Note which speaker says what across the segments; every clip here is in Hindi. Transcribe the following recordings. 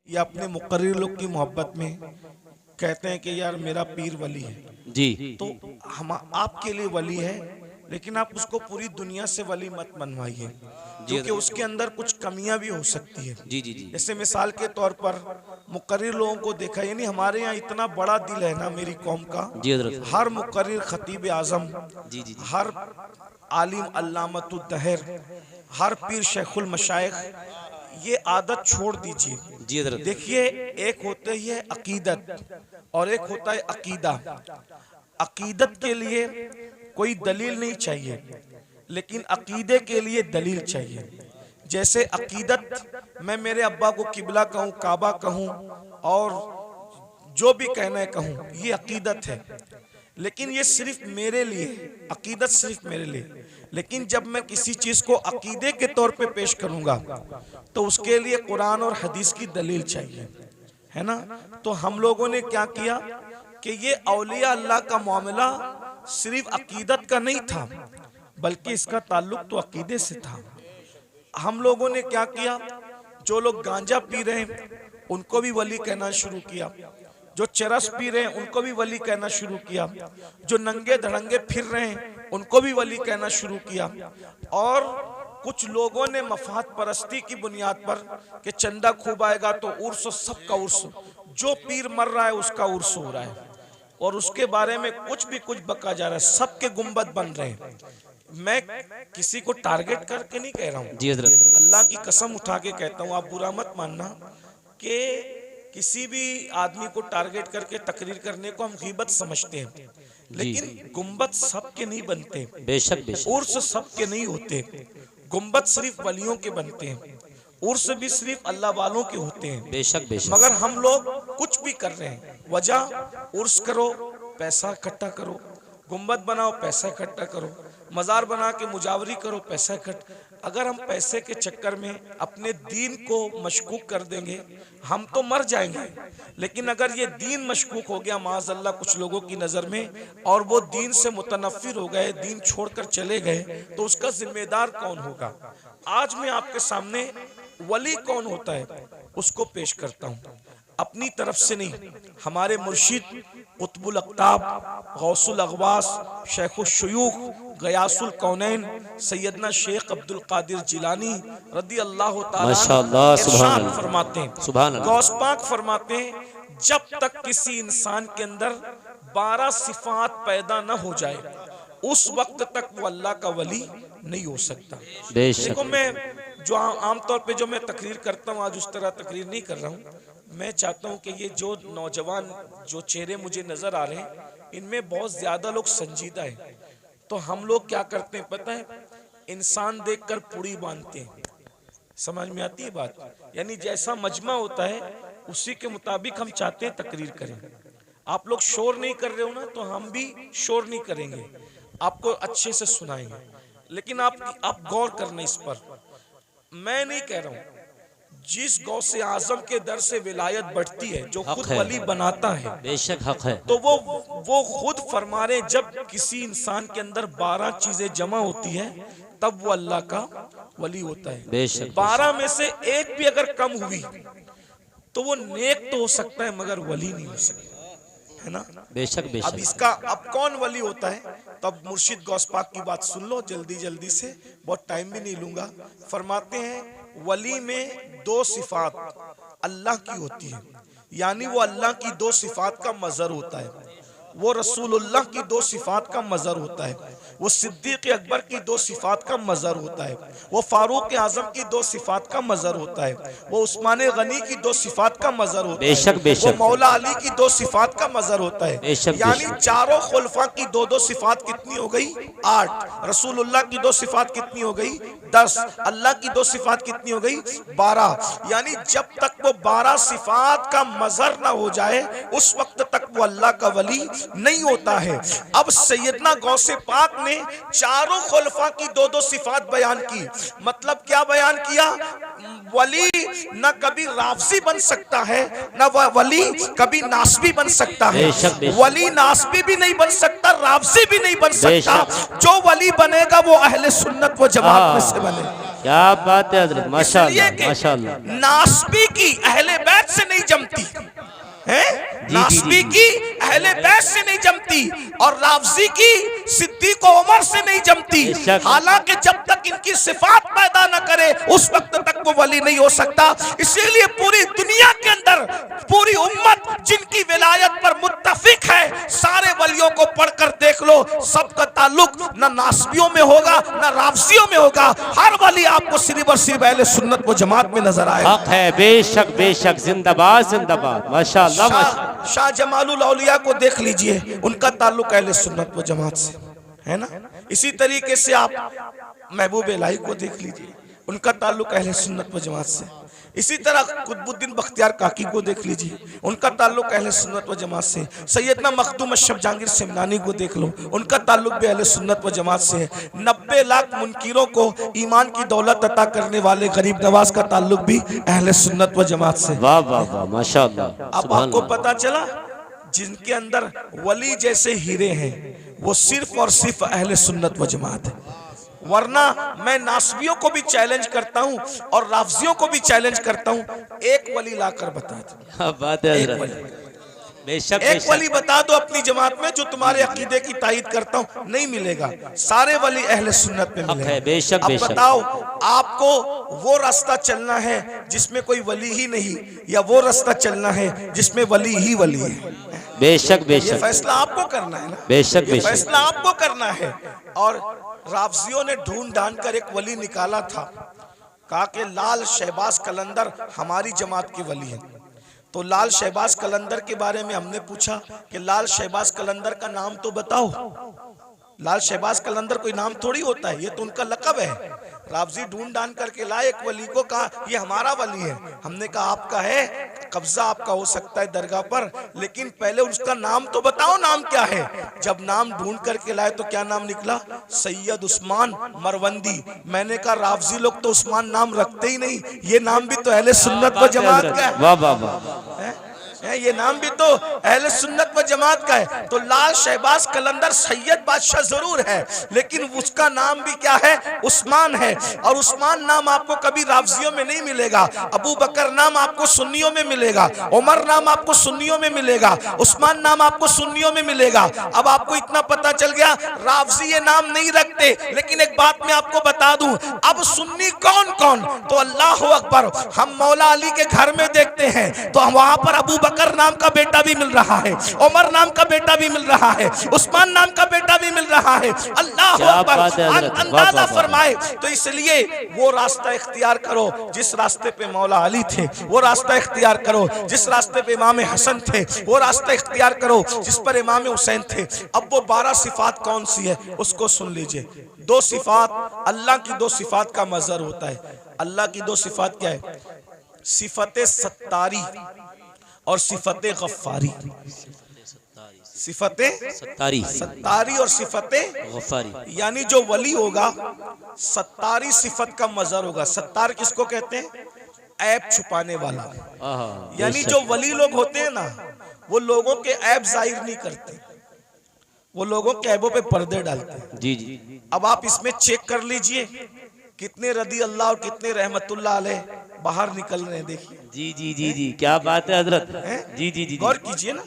Speaker 1: या अपने मुकर्रिर लोग की मोहब्बत में कहते हैं कि यार मेरा पीर वली है
Speaker 2: जी
Speaker 1: तो हम आपके लिए वली है, लेकिन आप उसको पूरी दुनिया से वली मत मनवाइए, क्योंकि उसके अंदर कुछ कमियां भी हो सकती है।
Speaker 2: जी जी जी
Speaker 1: जैसे मिसाल के तौर पर मुकर्रिर लोगों को देखा, यानी हमारे यहाँ इतना बड़ा दिल है ना मेरी कौम का,
Speaker 2: जी हजरत
Speaker 1: हर मुकर्रिर खतीब आजम,
Speaker 2: जी जी जी
Speaker 1: हर आलिम अल्लामतुद्दहर, हर पीर शेखुल मशाइख, ये आदत छोड़ दीजिए।
Speaker 2: जी हजरत
Speaker 1: देखिए, एक होते ही है अकीदत और एक होता है अकीदा। अकीदत के लिए कोई दलील नहीं चाहिए, लेकिन अकीदे के लिए दलील चाहिए। जैसे अकीदत, मैं मेरे अब्बा को किबला कहूँ, काबा कहूँ और जो भी कहना है कहूँ, ये अकीदत है, लेकिन ये सिर्फ मेरे लिए, अकीदत सिर्फ मेरे लिए। लेकिन जब मैं किसी चीज को अकीदे के तौर पे पेश करूंगा तो उसके लिए कुरान और हदीस की दलील चाहिए, है ना। तो हम लोगों ने क्या किया कि ये औलिया अल्लाह का मामला सिर्फ अकीदत का नहीं था, बल्कि इसका ताल्लुक तो अकीदे से था। हम लोगों ने क्या किया, जो लोग गांजा पी रहे हैं उनको भी वली कहना शुरू किया, जो चरस पी रहे हैं उनको भी वली कहना शुरू किया, जो नंगे धड़ंगे फिर रहे हैं उनको भी वली कहना शुरू किया। और कुछ लोगों ने मफाद परस्ती की बुनियाद पर कि चंदा खूब आएगा तो उर्स, सबका उर्स, जो पीर मर रहा है उसका उर्स हो रहा है, और उसके बारे में कुछ भी कुछ बका जा रहा है, सबके गुंबद बन रहे हैं। मैं किसी को टारगेट करके नहीं कह रहा हूँ,
Speaker 2: जी हजरत
Speaker 1: अल्लाह की कसम उठा के कहता हूँ, आप बुरा मत मानना कि किसी भी आदमी को टारगेट करके तकरीर करने को हम गीबत समझते हैं, लेकिन गुंबद सबके नहीं बनते,
Speaker 2: बेशक बेशक
Speaker 1: उर्स सबके नहीं होते। गुंबद सिर्फ वलियों के बनते हैं, उर्स भी सिर्फ अल्लाह वालों के होते हैं।
Speaker 2: बेशक बेशक
Speaker 1: मगर हम लोग कुछ भी कर रहे हैं, वजह उर्स करो, पैसा इकट्ठा करो, गुंबद बनाओ, पैसा इकट्ठा करो, मजार बना के मुजावरी करो, पैसा इकट्ठा। अगर हम पैसे के चक्कर में अपने दीन को मशकूक कर देंगे हम तो मर जाएंगे, लेकिन अगर ये दीन मशकूक हो गया माज़अल्लाह कुछ लोगों की नज़र में और वो दीन से मुतनफ़िर हो गए, दीन छोड़कर चले गए, तो उसका जिम्मेदार कौन होगा। आज मैं आपके सामने वली कौन होता है उसको पेश करता हूँ, अपनी तरफ से नहीं। हमारे मुर्शिद कुतुबुल अक़ताब, गौसुल अग़वास, शेखुल शुयूख, गयासुल कौनैन, सैयदना शेख अब्दुल कादिर जिलानी रदी अल्लाह तआला
Speaker 2: माशाअल्लाह, सुभान
Speaker 1: इरशाद
Speaker 2: अल्लाह,
Speaker 1: फरमाते हैं,
Speaker 2: सुभान अल्लाह,
Speaker 1: गौस पाक फरमाते हैं, जब तक किसी इंसान के अंदर 12 सिफात पैदा न हो जाए उस वक्त तक वो अल्लाह का वली नहीं हो सकता।
Speaker 2: बेशक
Speaker 1: देखो, मैं जो आमतौर पे जो मैं तकरीर करता हूँ, आज उस तरह तकरीर नहीं कर रहा हूँ। मैं चाहता हूँ कि ये जो नौजवान जो चेहरे मुझे नजर आ रहे हैं, इनमें बहुत ज्यादा लोग संजीदा हैं। तो हम लोग क्या करते हैं पता है, इंसान देखकर पुड़ी बांधते हैं। समझ में आती है बात, यानी जैसा मजमा होता है उसी के मुताबिक हम चाहते हैं तकरीर करें। आप लोग शोर नहीं कर रहे हो ना, तो हम भी शोर नहीं करेंगे, आपको अच्छे से सुनाएंगे। लेकिन आप गौर करना इस पर, मैं नहीं कह रहा हूं, जिस गौसे आजम के दर से विलायत बढ़ती है, जो
Speaker 2: हक
Speaker 1: खुद
Speaker 2: है,
Speaker 1: वली बनाता है,
Speaker 2: बेशक हक है,
Speaker 1: तो वो खुद फरमा रहे, जब किसी इंसान के अंदर 12 चीजें जमा होती है तब वो अल्लाह का वली होता है।
Speaker 2: बेशक
Speaker 1: 12 में से एक भी अगर कम हुई तो वो नेक तो हो सकता है मगर वली नहीं हो सकता, है ना।
Speaker 2: बेशक
Speaker 1: अब
Speaker 2: बेशक
Speaker 1: इसका अब कौन वली होता है, तब मुर्शिद गौस पाक की बात सुन लो जल्दी जल्दी से, बहुत टाइम भी नहीं लूंगा। फरमाते हैं वली में 2 सिफात अल्लाह की होती है, यानी वो अल्लाह की 2 सिफात का मजर होता है, वो रसूलुल्लाह की 2 सिफात का मजर होता है, वो सिद्दीक अकबर की 2 सिफात का मजर होता है, वो फारूक आजम की 2 सिफात का मजर होता है, वो उस्मान गनी की 2 सिफात का मजर होता है,
Speaker 2: बेशक बेशक,
Speaker 1: वो मौला अली की 2 सिफात का मजर होता है।
Speaker 2: बेशक
Speaker 1: यानी
Speaker 2: बेशक,
Speaker 1: चारों खुलफा की 2-2 सिफात कितनी हो गई, 8। रसूलुल्लाह की 2 सिफात कितनी हो गई, 10। अल्लाह की 2 सिफात कितनी हो गई, 12। यानी जब तक वो 12 सिफात का मजर ना हो जाए उस वक्त तक वो अल्लाह का वली नहीं होता है। अब सैयदना गौसे पाक ने चारों खुलफा की 2-2 सिफात बयान की। मतलब क्या बयान किया, वली न कभी राफजी बन सकता है, न वली कभी नासबी बन सकता है।
Speaker 2: बेशक बेशक,
Speaker 1: वली नासबी भी नहीं बन सकता, राफजी भी नहीं बन सकता।
Speaker 2: बेशक।
Speaker 1: जो वली बनेगा वो अहले सुन्नत व जमात में से बने।
Speaker 2: क्या बात है हजरत, माशाअल्लाह
Speaker 1: इसलिए कि
Speaker 2: माशाअल्लाह।
Speaker 1: नासबी की अहले बैत से नहीं जमती है, नासबी की अहले बैत से नहीं जमती, और राफजी की सिद्दीक और उमर से नहीं जमती। हालांकि जब तक इनकी सिफात पैदा न करे उस वक्त तक वो वली नहीं हो सकता। इसीलिए पूरी दुनिया के अंदर पूरी उम्मत जिनकी विलायत पर मुत्तफिक है, सारे वलियों को पढ़कर देख लो, सबका ताल्लुक न नासबियों में होगा न राफजियों में होगा। हर वली आपको सिर्फ और सिर्फ अहले सुन्नत व जमात में नजर आएगा।
Speaker 2: हक है, बेशक बेशक, जिंदाबाद जिंदाबाद, माशाअल्लाह माशाअल्लाह।
Speaker 1: शाह जमालुल औलिया को देख लीजिए, उनका ताल्लुक अहले सुन्नत व जमात से है ना। इसी तरीके से आप महबूब इलाही को देख लीजिए, उनका ताल्लुक अहले सुन्नत व जमात से। इसी तरह कुतुबुद्दीन बख्तियार काकी को देख लीजिए, उनका ताल्लुक अहले सुन्नत व जमात से। सैयदना मखदूम अशरफ जहांगीर सिमनानी को देख लो, उनका ताल्लुक भी अहले सुन्नत व जमात से है। 90 लाख मुनकिरों को ईमान की दौलत अता करने वाले गरीब नवाज का ताल्लुक भी अहले सुन्नत व जमात से।
Speaker 2: वाह वाह वाह, माशाअल्लाह।
Speaker 1: अब आपको पता चला जिनके अंदर वली जैसे हीरे हैं वो सिर्फ और सिर्फ अहले सुन्नत व जमात है। वरना मैं नासबियों को भी चैलेंज करता हूं और राफजियों को भी चैलेंज करता हूं, एक वली लाकर बता दो।
Speaker 2: क्या बात है हजरत, बेशक
Speaker 1: एक वली बता दो अपनी जमात में जो तुम्हारे अकीदे की तायीद करता हूं, नहीं मिलेगा। सारे वली अहले सुन्नत में मिलेंगे।
Speaker 2: बेशक
Speaker 1: अब
Speaker 2: बेशक।
Speaker 1: बताओ आपको वो रास्ता चलना है जिसमें कोई वली ही नहीं, या वो रास्ता चलना है जिसमें वली ही वली है?
Speaker 2: बेशक बेशक,
Speaker 1: ये फैसला आपको करना है ना।
Speaker 2: बेशक
Speaker 1: ये
Speaker 2: बेशक,
Speaker 1: फैसला आपको करना है। और राफजियों ने ढूंढ ढांड कर एक वली निकाला था, कहा कि लाल शहबाज कलंदर हमारी जमात के वली हैं। तो लाल शहबाज कलंदर के बारे में हमने पूछा कि लाल शहबाज कलंदर का नाम तो बताओ। लाल शहबाज कलंदर कोई नाम थोड़ी होता है, ये तो उनका लक़ब है। राफजी ढूंढ ढांड करके लाए एक वली को, कहा ये हमारा वली है। हमने कहा आपका है, कब्जा आपका हो सकता है दरगाह पर, लेकिन पहले उसका नाम तो बताओ, नाम क्या है। जब नाम ढूंढ करके लाए तो क्या नाम निकला? सैयद उस्मान मरवंदी। मैंने कहा राफजी लोग तो उस्मान नाम रखते ही नहीं, ये नाम भी तो अहले सुन्नत व जमात का है।
Speaker 2: वाह वाह वाह,
Speaker 1: ये नाम भी तो अहले सुन्नत व जमात का है। तो लाल शहबाज कलंदर सैयद बादशाह जरूर है, लेकिन उसका नाम भी क्या है? उस्मान है। और उस्मान नाम आपको कभी राफजियों में नहीं मिलेगा। अबू बकर नाम आपको सुन्नियों में मिलेगा, उमर नाम आपको सुन्नियों में मिलेगा, उस्मान नाम आपको सुन्नियों में मिलेगा। अब आपको इतना पता चल गया राफजी ये नाम नहीं रखते। लेकिन एक बात मैं आपको बता दूं, अब सुन्नी कौन कौन? तो अल्लाह अकबर, हम मौला अली के घर में देखते हैं तो वहां पर अबू बकर नाम का बेटा भी मिल रहा है, उमर नाम का बेटा भी मिल रहा है, उस्मान नाम का बेटा भी मिल रहा है। अल्लाह अकबर, अंदाजा फरमाए। तो इसलिए वो रास्ता इख्तियार करो जिस रास्ते पे मौला अली थे, वो रास्ता इख्तियार करो जिस रास्ते पे इमाम हसन थे, वो रास्ता इख्तियार करो जिस पर इमाम हुसैन थे। अब वो 12 सिफात कौन सी है उसको सुन लीजिए। 2 सिफात, अल्लाह की 2 सिफात का मजहर होता है। अल्लाह की 2 सिफात क्या है? सिफते सत्तारी और सिफते गफ्फारी। सिफते सत्तारी और सिफते गफ्फारी, यानी जो वली होगा सत्तारी सिफत का मजहर होगा। सत्तार किसको कहते हैं? ऐब छुपाने वाला। यानी जो वली लोग होते हैं ना, वो लोगों के ऐब जाहिर नहीं करते, वो लोगों के ऐबों पे पर्दे डालते हैं। जी जी। अब आप इसमें चेक कर लीजिए कितने रदी अल्लाह और कितने रहमतुल्लाह अलैह बाहर निकल रहे हैं। देखिए
Speaker 2: जी जी जी जी, क्या बात है हजरत। जी जी जी,
Speaker 1: गौर कीजिए ना।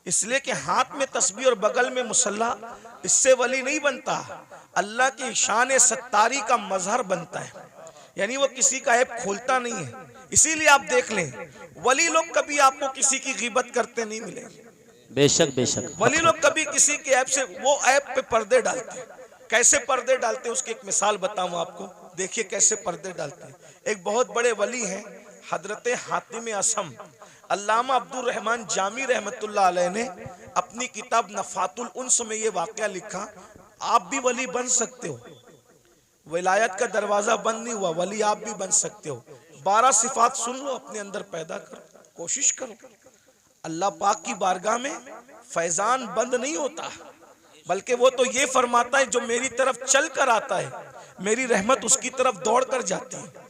Speaker 1: इसलिए कि हाथ में तस्बीह और बगल में मुसल्ला, इससे वली नहीं बनता, अल्लाह की शान सत्तारी का मजहर बनता है। यानी वो किसी का ऐब खोलता नहीं है। इसीलिए आप देख लें, वली लोग कभी आपको किसी की गिबत करते नहीं मिलेंगे।
Speaker 2: बेशक बेशक,
Speaker 1: वली लोग कभी किसी के ऐब से, वो ऐब पे पर्दे डालते हैं। कैसे पर्दे डालते हैं उसकी एक मिसाल बताऊं आपको। देखिए कैसे पर्दे डालते हैं। एक बहुत बड़े वली हैं हजरत हातिम असम, अल्लामा अब्दुल रहमान जामी रहमतुल्लाह अलैह ने अपनी किताब नफातुल उन्स में ये वाकया लिखा। आप भी वली बन सकते हो, विलायत का दरवाजा बंद नहीं हुआ, वली आप भी बन सकते हो। 12 सिफात सुन लो, अपने अंदर पैदा करो, कोशिश करो। अल्लाह पाक की बारगाह में फैजान बंद नहीं होता, बल्कि वो तो ये फरमाता है जो मेरी तरफ चल कर आता है, मेरी रहमत उसकी तरफ दौड़ कर जाती है।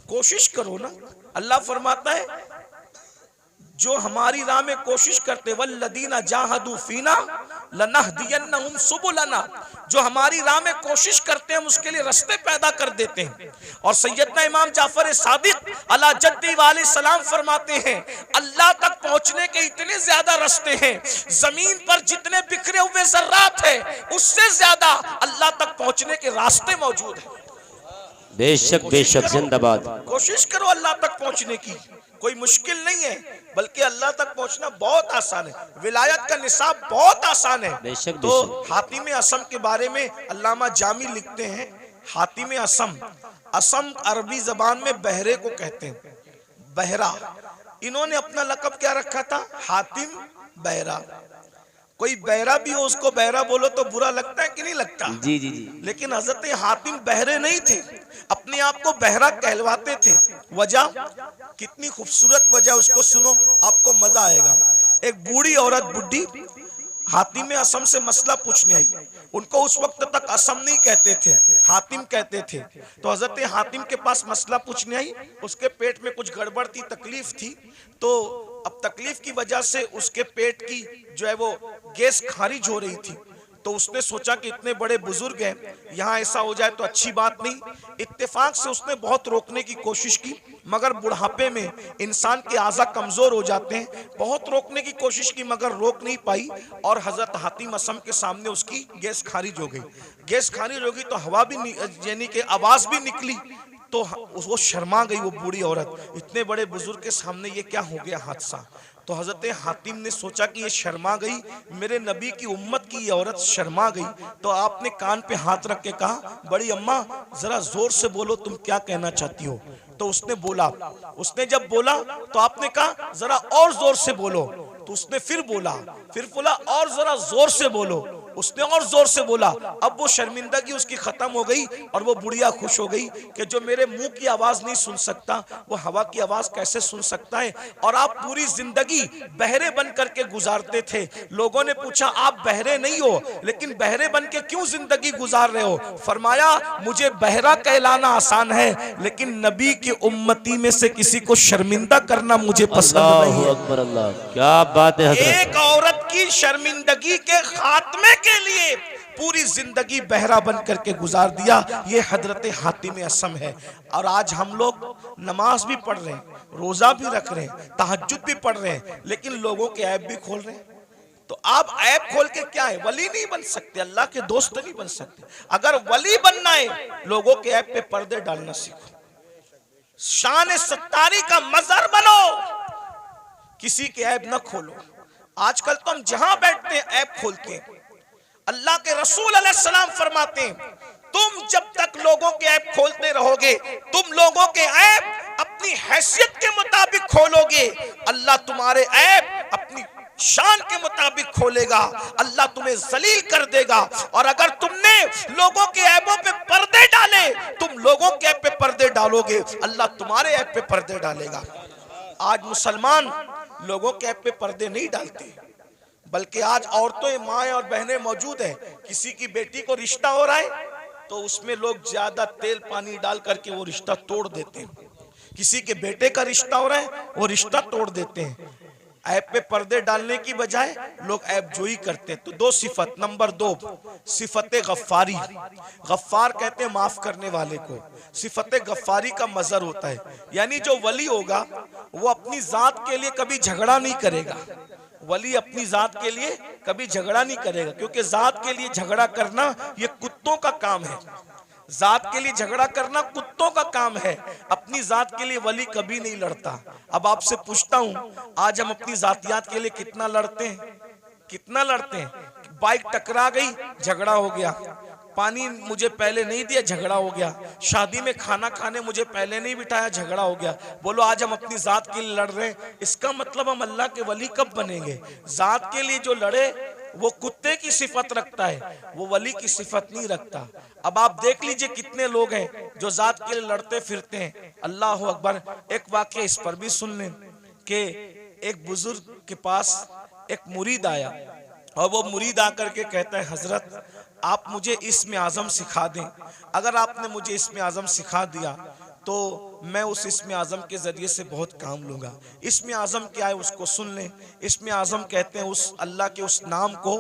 Speaker 1: कोशिश करो ना। अल्लाह फरमाता है जो हमारी राह में कोशिश करते, वल्लदीना जाहदू फीना लनहदियन्नहुम सुबुलना, जो हमारी राह में कोशिश करते हैं हम उसके लिए रास्ते पैदा कर देते हैं। और सैयदना इमाम जाफर सादिक अला जद्दी वाले सलाम फरमाते हैं, अल्लाह तक पहुंचने के इतने ज्यादा रास्ते हैं, जमीन पर जितने बिखरे हुए जर्रात है उससे ज्यादा अल्लाह तक पहुंचने के रास्ते मौजूद हैं।
Speaker 2: बेशक बेशक, जिंदाबाद।
Speaker 1: कोशिश करो अल्लाह तक पहुंचने की, कोई मुश्किल नहीं है, बल्कि अल्लाह तक पहुंचना बहुत आसान है। विलायत का निसाब बहुत आसान है।
Speaker 2: बेशक
Speaker 1: तो
Speaker 2: बेशक।
Speaker 1: हातिम असम के बारे में अल्लामा जामी लिखते हैं, हातिम असम, असम अरबी जबान में बहरे को कहते हैं, बहरा। इन्होंने अपना लकब क्या रखा था? हातिम बहरा। कोई बहरा भी हो उसको बहरा बोलो तो बुरा लगता है कि नहीं लगता?
Speaker 2: जी जी जी।
Speaker 1: लेकिन हजरत हातिम बहरे नहीं थे, अपने आप को बहरा कहलवाते थे। वजह, कितनी खूबसूरत वजह, उसको सुनो आपको मजा आएगा। एक बूढ़ी औरत, बुढ़ी, हातिम असम से मसला पूछने आई। उनको उस वक्त तक असम नहीं कहते थे, हातिम कहते थे। तो हजरत हातिम के पास मसला पूछने आई। उसके पेट में कुछ गड़बड़ थी, तकलीफ थी। तो अब तकलीफ की वजह से उसके पेट की जो है वो गैस खारिज हो रही थी। तो उसने सोचा कि इतने बड़े बुजुर्ग हैं, यहाँ ऐसा हो जाए तो अच्छी बात नहीं। इत्तेफाक से उसने बहुत रोकने की कोशिश की, मगर बुढ़ापे में इंसान के आज़ा कमज़ोर हो जाते हैं। बहुत रोकने की कोशिश की मगर रोक नहीं पाई, और हज़रत हातिम असम के सामने उसकी गैस खारिज हो गई। गैस खारिज हो गई तो हवा भी यानी कि आवाज़ भी निकली। तो वो शर्मा गई, वो बूढ़ी औरत, इतने बड़े बुजुर्ग के सामने ये क्या हो गया हादसा। तो हजरत हातिम ने सोचा कि ये शर्मा गई, मेरे नबी की उम्मत की ये औरत शर्मा गई। तो आपने कान पे हाथ रख के कहा, बड़ी अम्मा जरा जोर से बोलो, तुम क्या कहना चाहती हो। तो उसने बोला, उसने जब बोला तो आपने कहा जरा और जोर से बोलो। तो उसने फिर बोला और जरा जोर से बोलो। उसने और जोर से बोला। अब वो शर्मिंदगी उसकी खत्म हो गई और वो बुढ़िया खुश हो गई कि जो मेरे मुंह की आवाज नहीं सुन सकता वो हवा की आवाज कैसे सुन सकता है। और आप पूरी जिंदगी बहरे बन करके गुजारते थे। लोगों ने पूछा आप बहरे नहीं हो, लेकिन बहरे बन के क्यों जिंदगी गुजार रहे हो। फरमाया मुझे बहरा कहलाना आसान है, लेकिन नबी की उम्मती में से किसी को शर्मिंदा करना मुझे पसंद नहीं है।
Speaker 2: अकबर, अल्लाह, क्या बात है हज़रत।
Speaker 1: एक औरत की शर्मिंदगी के खात्मे के लिए पूरी जिंदगी बहरा बन करके गुजार दिया, ये हजरत हातिम असम है। और आज हम लोग नमाज भी पढ़ रहे हैं, रोजा भी रख रहे हैं, तहज्जुद भी पढ़ रहे हैं, लेकिन लोगों के ऐब भी खोल रहे हैं। तो आप ऐब खोल के क्या है, वली नहीं बन सकते, अल्लाह के दोस्त नहीं बन सकते। अगर वली बनना है, लोगों के ऐब पे पर्दे डालना सीखो, शान सत्तारी का मजहर बनो, किसी के ऐब न खोलो। आजकल तो हम जहां बैठते हैं ऐब खोलते हैं। अल्लाह के रसूल अलैहिस्सलाम फरमाते हैं तुम जब तक लोगों के ऐब खोलते रहोगे, तुम लोगों के ऐब अपनी हैसियत के मुताबिक खोलोगे, अल्लाह तुम्हारे ऐब अपनी शान के मुताबिक खोलेगा। अल्लाह तुम्हें जलील कर देगा। और अगर तुमने लोगों के ऐबों पे पर्दे डाले, तुम लोगों के ऐब पे पर्दे डालोगे, अल्लाह तुम्हारे ऐब पे पर्दे डालेगा। आज मुसलमान लोगों के ऐब पे पर्दे नहीं डालते, बल्कि आज औरतें, माएँ और बहनें मौजूद हैं। किसी की बेटी को रिश्ता हो रहा है तो उसमें लोग ज्यादा तेल पानी डाल करके वो रिश्ता तोड़ देते हैं। किसी के बेटे का रिश्ता हो रहा है वो रिश्ता तोड़ देते हैं। ऐब पे पर्दे डालने की बजाय लोग ऐब जोई करते हैं। तो दो सिफत, नंबर 2 सिफत गफ्फारी, गफ्फार कहते हैं माफ करने वाले को। सिफत गफ्फारी का मजहर होता है, यानी जो वली होगा वो अपनी जात के लिए कभी झगड़ा नहीं करेगा। वली अपनी जात के लिए कभी झगड़ा नहीं करेगा, क्योंकि जात के लिए झगड़ा करना ये कुत्तों का काम है। जात के लिए झगड़ा करना कुत्तों का काम है, अपनी जात के लिए वली कभी नहीं लड़ता। अब आपसे पूछता हूं, आज हम अपनी जातियात के लिए कितना लड़ते हैं, कितना लड़ते हैं। बाइक टकरा गई, झगड़ा हो गया। पानी मुझे पहले नहीं दिया, झगड़ा हो गया। शादी में खाना खाने मुझे पहले नहीं बिठाया, झगड़ा हो गया। बोलो आज हम अपनी जात के लिए लड़ रहे हैं, इसका मतलब हम अल्लाह के वली कब बनेंगे। जात के लिए जो लड़े वो कुत्ते की सिफत रखता है, वो वली की सिफत नहीं रखता। अब आप देख लीजिए कितने लोग हैं जो जात के लिए लड़ते फिरते हैं। अल्लाह अकबर। एक वाक़या इस पर भी सुन लें कि एक बुजुर्ग के पास एक मुरीद आया और वो मुरीद आकर के कहता है हजरत आप मुझे इस्म आज़म सिखा दें। अगर आपने मुझे इस्म आज़म सिखा दिया तो मैं उस इस्म आज़म के ज़रिए से बहुत काम लूँगा। इस्म आज़म क्या है उसको सुन लें। इस्म आज़म कहते हैं उस अल्लाह के उस नाम को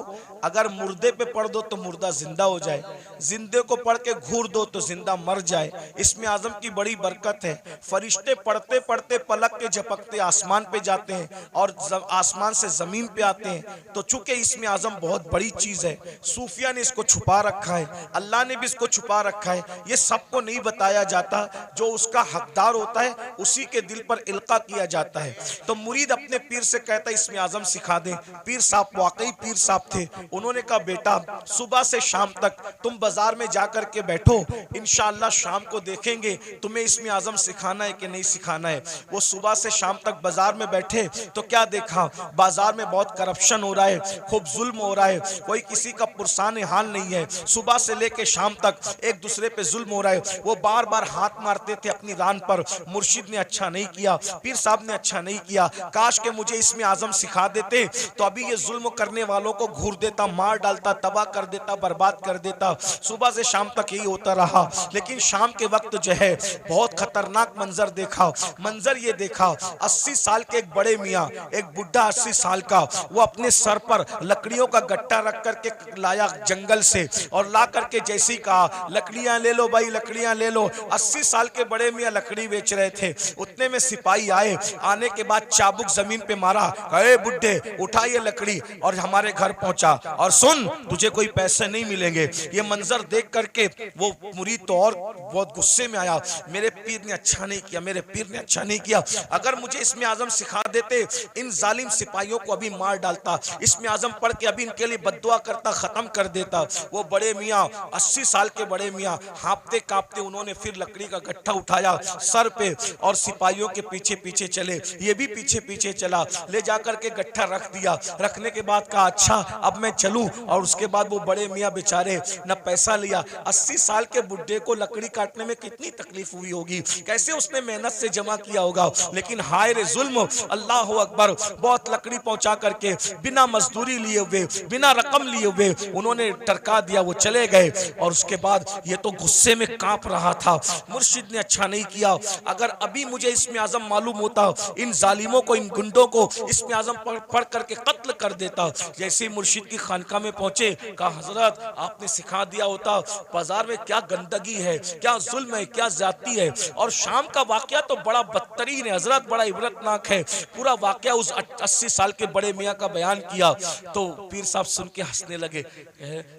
Speaker 1: अगर मुर्दे पे पढ़ दो तो मुर्दा जिंदा हो जाए, जिंदे को पढ़ के घूर दो तो जिंदा मर जाए। इस्म आज़म की बड़ी बरकत है। फरिश्ते पढ़ते पढ़ते पलक के झपकते आसमान पे जाते हैं और आसमान से ज़मीन पे आते हैं। तो चूंकि इस्म आज़म बहुत बड़ी चीज़ है, सूफिया ने इसको छुपा रखा है, अल्लाह ने भी इसको छुपा रखा है। ये सबको नहीं बताया जाता, जो उसका हकदार होता है उसी के दिल पर इल्का किया जाता है। तो मुरीद अपने पीर से कहता है इस्म आज़म सिखा दें। पीर साहब वाकई पीर साहब थे। उन्होंने कहा बेटा सुबह से शाम तक तुम बाजार में जाकर के बैठो, इंशाअल्लाह शाम को देखेंगे तुम्हें इस्म आज़म सिखाना है कि नहीं सिखाना है। वो सुबह से शाम तक बाजार में बैठे तो क्या देखा, बाजार में बहुत करप्शन हो रहा है, खूब जुल्म हो रहा है, कोई किसी का पुरसान हाल नहीं है। सुबह से लेके शाम तक एक दूसरे पे जुल्म हो रहा है। वो बार बार हाथ मारते थे अपनी रान पर। मुर्शिद ने अच्छा नहीं किया, पीर साहब ने अच्छा नहीं किया, काश के मुझे इस्म आज़म सिखा देते तो अभी ये जुल्म करने वालों को घूर देता, मार डालता, तबाह कर देता, बर्बाद कर देता। सुबह से शाम तक यही होता रहा। लेकिन शाम के वक्त जो है बहुत खतरनाक मंजर देखा। मंजर ये देखा 80 साल के एक बड़े मियाँ, एक बुढ़ा 80 साल का, वो अपने सर पर लकड़ियों का गट्टा रख करके लाया जंगल से और ला करके जैसी कहा लकड़ियां ले लो भाई, लकड़ियां ले लो। 80 साल के बड़े मियाँ लकड़ी बेच रहे थे। उतने में सिपाही आए, आने के बाद चाबुक जमीन पे मारा, कहे बुड्ढे उठा ये लकड़ी और हमारे घर पहुंचा और सुन तुझे कोई पैसे नहीं मिलेंगे। ये मंजर देख करके वो मुरीद तो और बहुत गुस्से में आया, मेरे पीर ने अच्छा नहीं किया, मेरे पीर ने अच्छा नहीं किया। अगर मुझे इस्म आज़म सिखा देते इन जालिम सिपाहियों को अभी मार डालता, इस्म आज़म पढ़ के अभी इनके लिए बद्दुआ करता, खत्म कर देता। वो बड़े मियाँ 80 साल के बड़े मियाँ हाँपते कांपते उन्होंने फिर लकड़ी का गट्ठा उठाया सर पे और सिपाहियों के पीछे पीछे चले। ये भी पीछे पीछे चला, ले जाकर के गट्ठा रख दिया। रखने के बाद कहा अच्छा अब मैं चलूं। और उसके बाद वो बड़े मियाँ बेचारे न पैसा लिया। 80 साल के बुड्ढे को लकड़ी काटने में कितनी तकलीफ हुई होगी, कैसे उसने मेहनत से जमा किया होगा। लेकिन हाय रे जुल्म, अल्लाह अकबर, बहुत लकड़ी पहुंचा करके बिना मजदूरी लिए हुए, बिना रकम लिए हुए उन्होंने टरका दिया, वो चले गए। और उसके बाद ये तो गुस्से में कांप रहा था, मुर्शिद ने अच्छा नहीं किया। अगर अभी मुझे इस्म आज़म मालूम होता, इन जालिमों को, इन गुंडों को इस्म आज़म पढ़ करके कत्ल कर देता। जैसे मुर्शिद की खानका में पहुंचे, कहा हजरत आपने सिखा दिया होता, बाजार में क्या गंदगी है, क्या जुल्म है, क्या ज्यादती है। और शाम का वाकया तो बड़ा बदतरीन है हजरत, बड़ा इबरतनाक है। पूरा वाकया उस 80 साल के बड़े मियाँ का बयान किया। तो पीर साहब सुन के हंसने लगे,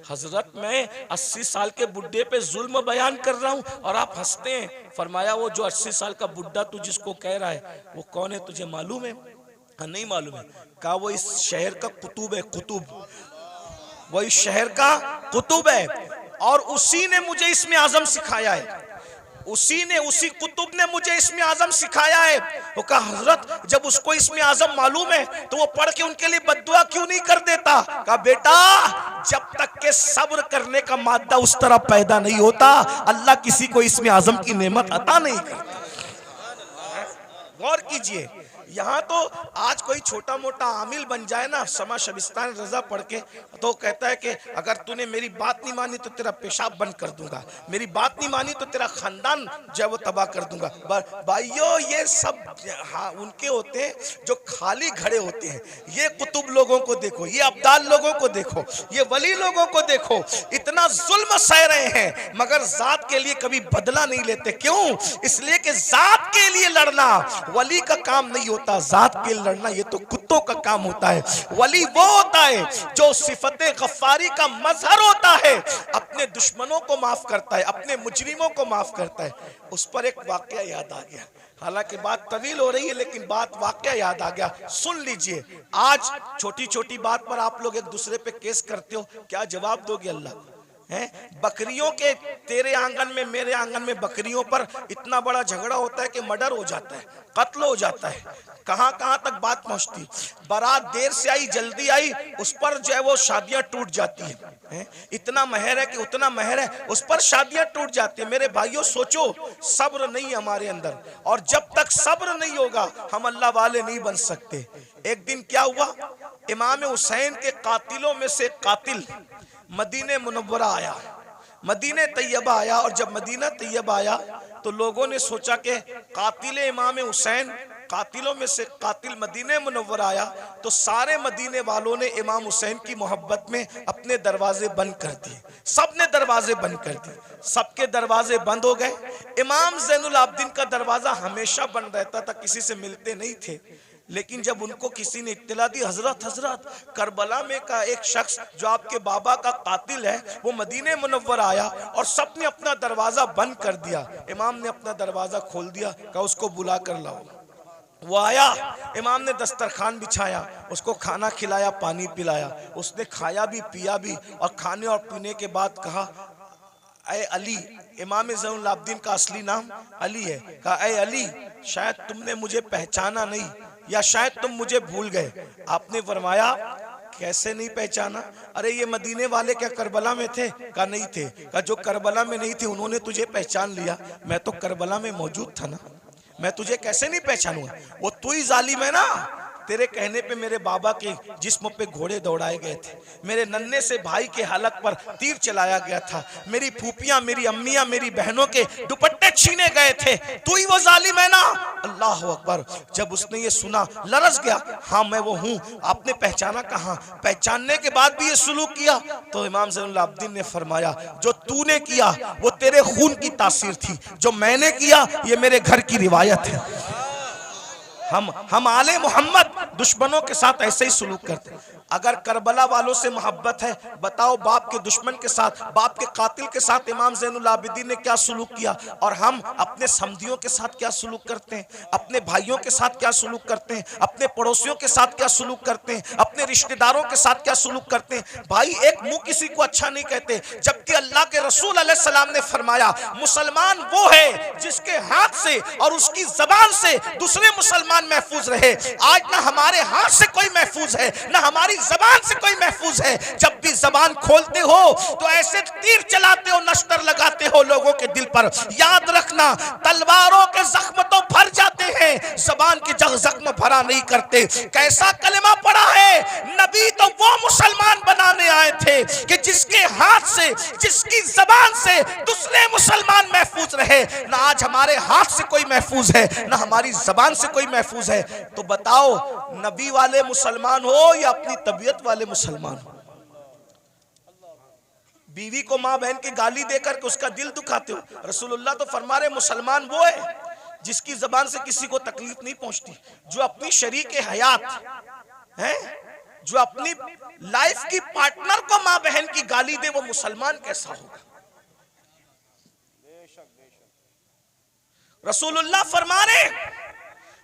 Speaker 1: हजरत मैं 80 साल के बुढ़े पे जुल्म बयान कर रहा हूँ और आप हंसते हैं। फरमाया वो जो 80 साल का बुढ़ा तू जिसको कह रहा है वो कौन है, तुझे मालूम है? नहीं मालूम है। कहा वो इस शहर का कुतुब है, कुतुब, वो इस शहर का कुतुब है और उसी ने मुझे इस्म आज़म सिखाया है, उसी कुतुब ने मुझे इस्म आज़म सिखाया है। वो कहा हजरत जब उसको इस्म आज़म मालूम है तो वो पढ़ के उनके लिए बद्दुआ क्यों नहीं कर देता? कहा बेटा जब तक के सब्र करने का मादा उस तरह पैदा नहीं होता, अल्लाह किसी को इस्म आज़म की नेमत अता नहीं करता। गौर कीजिए, यहाँ तो आज कोई छोटा मोटा आमिल बन जाए ना, समा शबिस्तान रजा पढ़ के, तो कहता है कि अगर तूने मेरी बात नहीं मानी तो तेरा पेशाब बंद कर दूंगा, मेरी बात नहीं मानी तो तेरा खानदान जो है वो तबाह कर दूंगा। भाइयों ये सब हाँ उनके होते हैं जो खाली घड़े होते हैं। ये कुतुब लोगों को देखो, ये अब्दाल लोगों को देखो, ये वली लोगों को देखो, इतना जुल्म सह रहे हैं मगर जात के लिए कभी बदला नहीं लेते। क्यों? इसलिए कि जात के लिए लड़ना वली का काम नहीं होता, जात के लड़ना ये तो कुत्तों का काम होता है। वली वो होता है जो सिफते गफ्फारी का मजहर होता है, अपने दुश्मनों को माफ करता है, अपने मुजरिमों को माफ करता है। उस पर एक वाकया याद आ गया, हालांकि बात तवील हो रही है लेकिन बात वाकया याद आ गया, सुन लीजिए। आज छोटी छोटी बात पर आप लोग एक दूसरे पे केस करते हो, क्या जवाब दोगे अल्लाह को? हैं? बकरियों के तेरे आंगन में मेरे आंगन में बकरियों पर इतना बड़ा झगड़ा होता है कि मर्डर हो जाता है, कत्ल हो जाता है। कहां कहां तक बात पहुंचती, बारात देर से आई जल्दी आई, उस पर जो है वो शादियां टूट जाती हैं। इतना महर है कि उतना महर है, उस पर शादियां टूट जाती है। मेरे भाइयों सोचो, सब्र नहीं है हमारे अंदर, और जब तक सब्र नहीं होगा हम अल्लाह वाले नहीं बन सकते। एक दिन क्या हुआ, इमाम हुसैन के कातिलों में से कातिल मदीने मुनव्वरा आया, मदीने तैयबा आया। और जब मदीना तैयबा आया तो लोगों ने सोचा कि कातिल इमाम हुसैन, कातिलों में से कातिल मदीने मुनव्वर आया, तो सारे मदीने वालों ने इमाम हुसैन की मोहब्बत में अपने दरवाजे बंद कर दिए। सब ने दरवाजे बंद कर दिए, सबके दरवाजे बंद हो गए। इमाम ज़ैनुल आबिदीन का दरवाजा हमेशा बंद रहता था, किसी से मिलते नहीं थे। लेकिन जब उनको किसी ने इत्तला दी, हजरत करबला में का एक शख्स जो आपके बाबा का कातिल है वो मदीने मुनव्वर आया, और सबने अपना दरवाजा बंद कर दिया। इमाम ने अपना दरवाजा खोल दिया, कहा उसको बुला कर लाओ। वो आया, इमाम ने दस्तरखान बिछाया, उसको खाना खिलाया, पानी पिलाया, उसने खाया भी पिया भी, और खाने और पीने के बाद कहा, ऐ अली, इमाम ज़ैनुल आबिदीन का असली नाम अली है, कहा ऐ अली, शायद तुमने मुझे पहचाना नहीं, या शायद तुम मुझे भूल गए। आपने फरमाया कैसे नहीं पहचाना? अरे ये मदीने वाले क्या करबला में थे? कहा नहीं थे। कहा जो करबला में नहीं थे उन्होंने तुझे पहचान लिया, मैं तो करबला में मौजूद था ना, मैं तुझे कैसे नहीं पहचानूंगा? वो तू ही जालिम है ना, तेरे कहने पे मेरे बाबा के जिस्म पे घोड़े दौड़ाए गए थे, मेरे नन्हे से भाई के हलक पर तीर चलाया गया था, मेरी फूफियां, मेरी अम्मियां, मेरी बहनों के दुपट्टे छीने गए थे, तू ही वो जालिम है ना। अल्लाह अकबर। जब उसने ये सुना लरस गया, हाँ मैं वो हूँ। आपने पहचाना कहाँ? पहचानने के बाद भी ये सुलूक किया? तो इमाम ज़ैनुल आबिदीन ने फरमाया जो तूने किया वो तेरे खून की तासीर थी, जो मैंने किया ये मेरे घर की रिवायत है। हम आले मोहम्मद दुश्मनों के साथ ऐसे ही सुलूक करते हैं। अगर करबला वालों से मोहब्बत है, बताओ बाप के दुश्मन के साथ, बाप के कातिल के साथ इमाम ज़ैनुल आबिदीन ने क्या सुलूक किया, और हम अपने समधियों के साथ क्या सुलूक करते हैं, अपने भाइयों के साथ क्या सुलूक करते हैं, अपने पड़ोसियों के साथ क्या सुलूक करते हैं, अपने रिश्तेदारों के साथ क्या सुलूक करते हैं। भाई एक मुंह किसी को अच्छा नहीं कहते, जबकि अल्लाह के रसूल अलैहिस्सलाम ने फरमाया मुसलमान वो है जिसके हाथ से और उसकी जबान से दूसरे मुसलमान महफूज रहे। आज ना हमारे हाथ से कोई महफूज है, ना हमारी जबान से कोई महफूज है। जब भी जबान खोलते हो तो ऐसे तीर चलाते हो, नश्तर लगाते हो लोगों के दिल पर। याद रखना तलवारों के जख्म तो भर जाते हैं, जबान के जख्म भरा नहीं करते। कैसा कलमा पड़ा है, नबी तो वो मुसलमान बनाने आए थे कि जिसके हाथ से, जिसकी जबान से दूसरे मुसलमान महफूज रहे। ना आज हमारे हाथ से कोई महफूज है, ना हमारी जबान से कोई महफूज है। तो बताओ नबी वाले मुसलमान हो या अपनी तबीयत वाले मुसलमान हो? बीवी को मां बहन की गाली देकर के उसका दिल दुखाते हो। रसूलुल्लाह तो फरमा रहे मुसलमान वो है जिसकी जबान से किसी को तकलीफ नहीं पहुंचती, जो अपनी शरीक हयात है, जो अपनी लाइफ की पार्टनर को मां बहन की गाली दे, वो मुसलमान कैसा होगा? रसूलुल्लाह फरमा रहे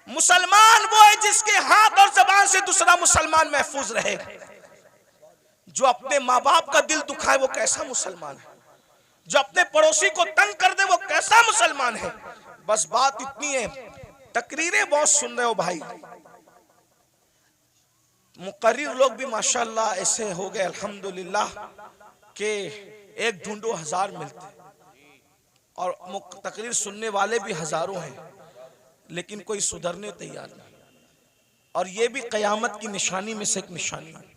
Speaker 1: मुसलमान वो है जिसके हाथ और जबान से दूसरा मुसलमान महफूज रहे। जो अपने माँ बाप का दिल दुखाए वो कैसा मुसलमान है? जो अपने पड़ोसी को तंग कर दे वो कैसा मुसलमान है? बस बात इतनी है, तकरीरें बहुत सुन रहे हो भाई, मुकर्रिर लोग भी माशाल्लाह ऐसे हो गए अल्हम्दुलिल्लाह के एक ढूंढो हजार मिलते, और तकरीर सुनने वाले भी हजारों हैं, लेकिन कोई सुधरने तैयार नहीं। और ये भी क़यामत की निशानी में से एक निशानी है।